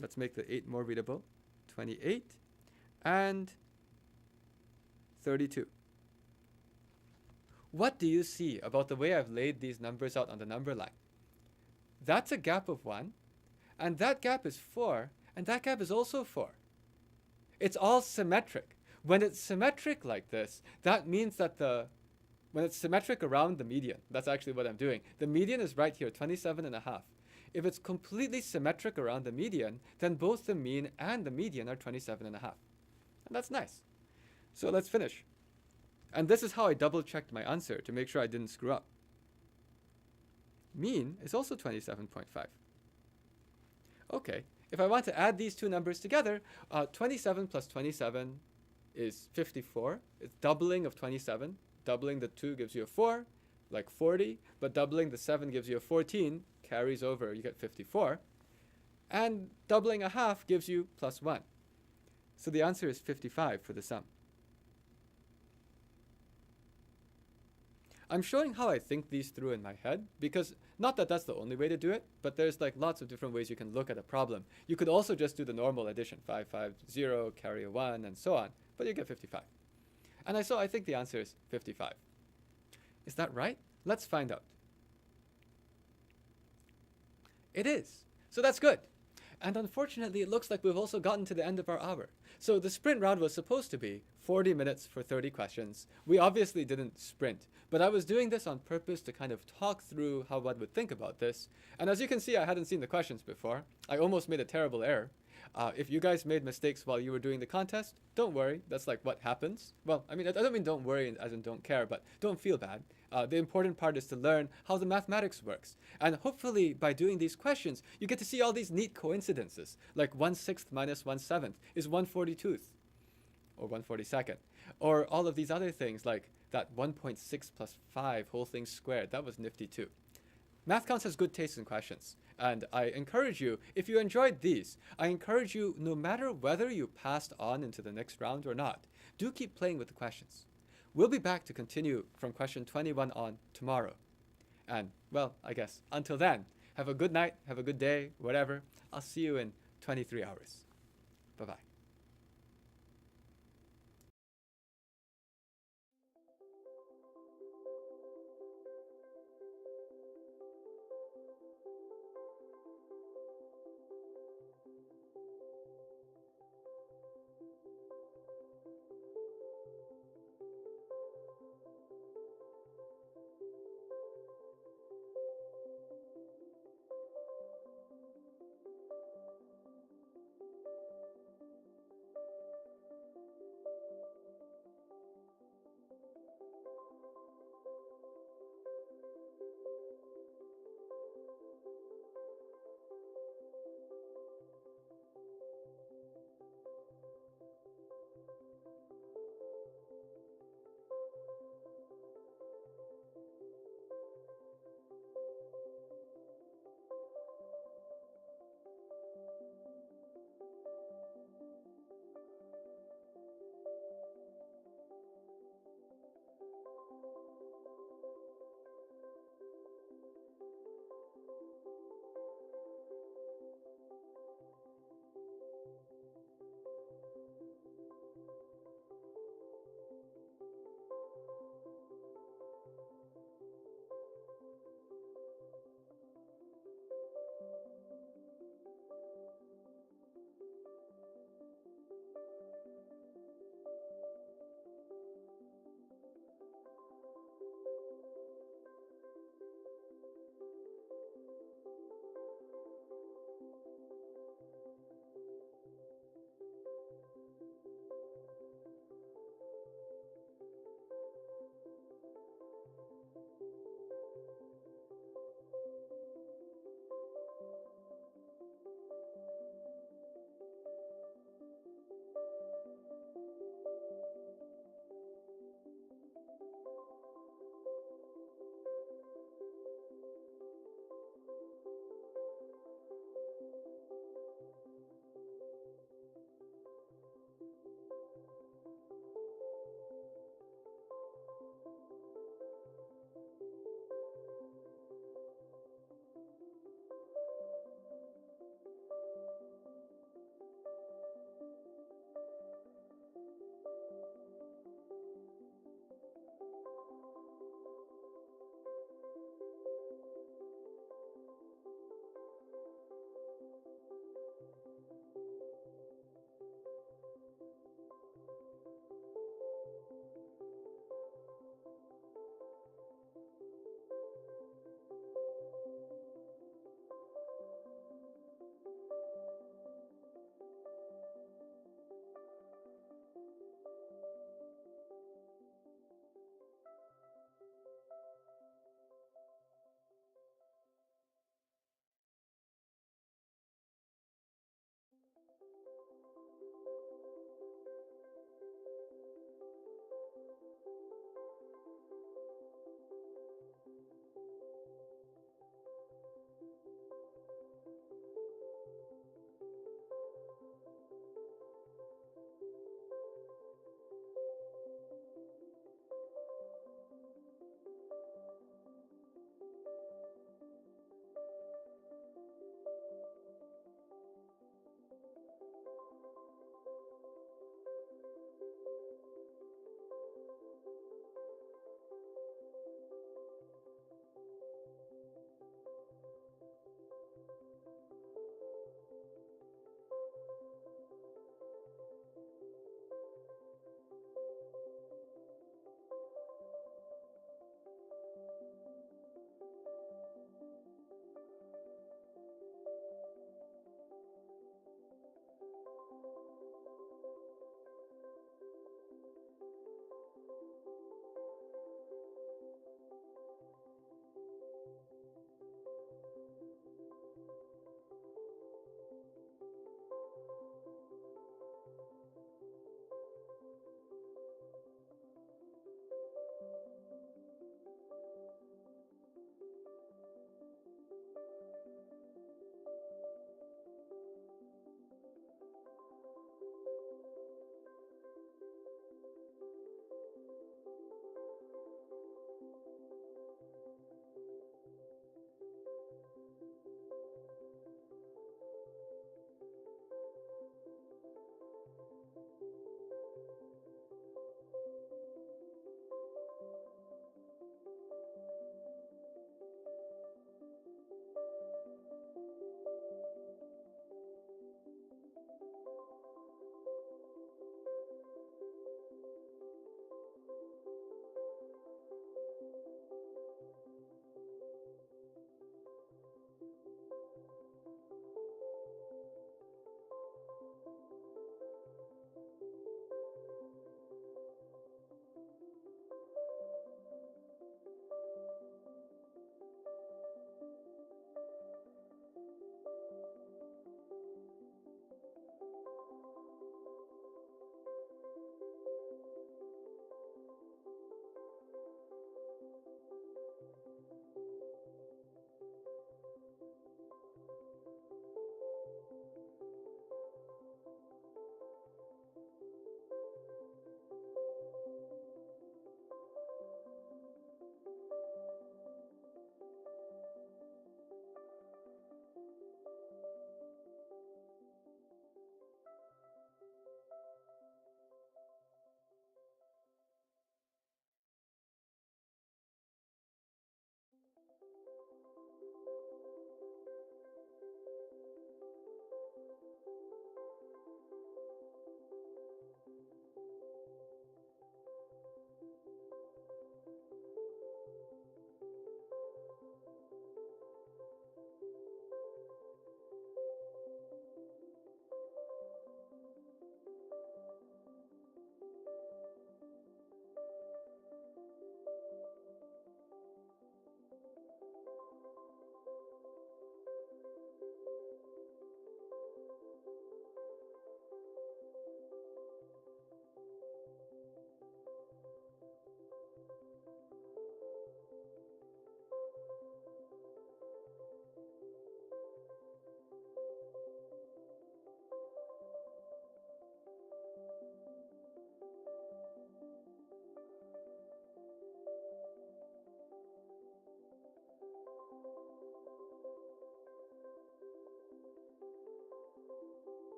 Let's make the 8 more readable. 28 and 32. What do you see about the way I've laid these numbers out on the number line? That's a gap of 1, and that gap is 4, and that gap is also 4. It's all symmetric. When it's symmetric like this, that means that when it's symmetric around the median, that's actually what I'm doing. The median is right here, 27.5. If it's completely symmetric around the median, then both the mean and the median are 27.5. And that's nice. So let's finish. And this is how I double checked my answer to make sure I didn't screw up. Mean is also 27.5. Okay, if I want to add these two numbers together, 27 plus 27 is 54. It's doubling of 27. Doubling the 2 gives you a 4, like 40. But doubling the 7 gives you a 14, carries over, you get 54. And doubling a half gives you plus 1. So the answer is 55 for the sum. I'm showing how I think these through in my head, because not that that's the only way to do it, but there's like lots of different ways you can look at a problem. You could also just do the normal addition, 5, 5, 0, carry a 1, and so on, but you get 55. And I think the answer is 55. Is that right? Let's find out. It is. So that's good. And unfortunately, it looks like we've also gotten to the end of our hour. So the sprint round was supposed to be 40 minutes for 30 questions. We obviously didn't sprint, but I was doing this on purpose to kind of talk through how one would think about this. And as you can see, I hadn't seen the questions before. I almost made a terrible error. If you guys made mistakes while you were doing the contest, don't worry. That's like what happens. Well, I mean, I don't mean don't worry as in don't care, but don't feel bad. The important part is to learn how the mathematics works. And hopefully by doing these questions, you get to see all these neat coincidences, like 1/6 minus 1/7 is 1/42th or 1/42nd. Or all of these other things like that 1.6 plus 5 whole thing squared. That was nifty too. MathCounts has good taste in questions. And I encourage you, if you enjoyed these, I encourage you, no matter whether you passed on into the next round or not, do keep playing with the questions. We'll be back to continue from question 21 on tomorrow. And, well, I guess, until then, have a good night, have a good day, whatever. I'll see you in 23 hours. Bye-bye.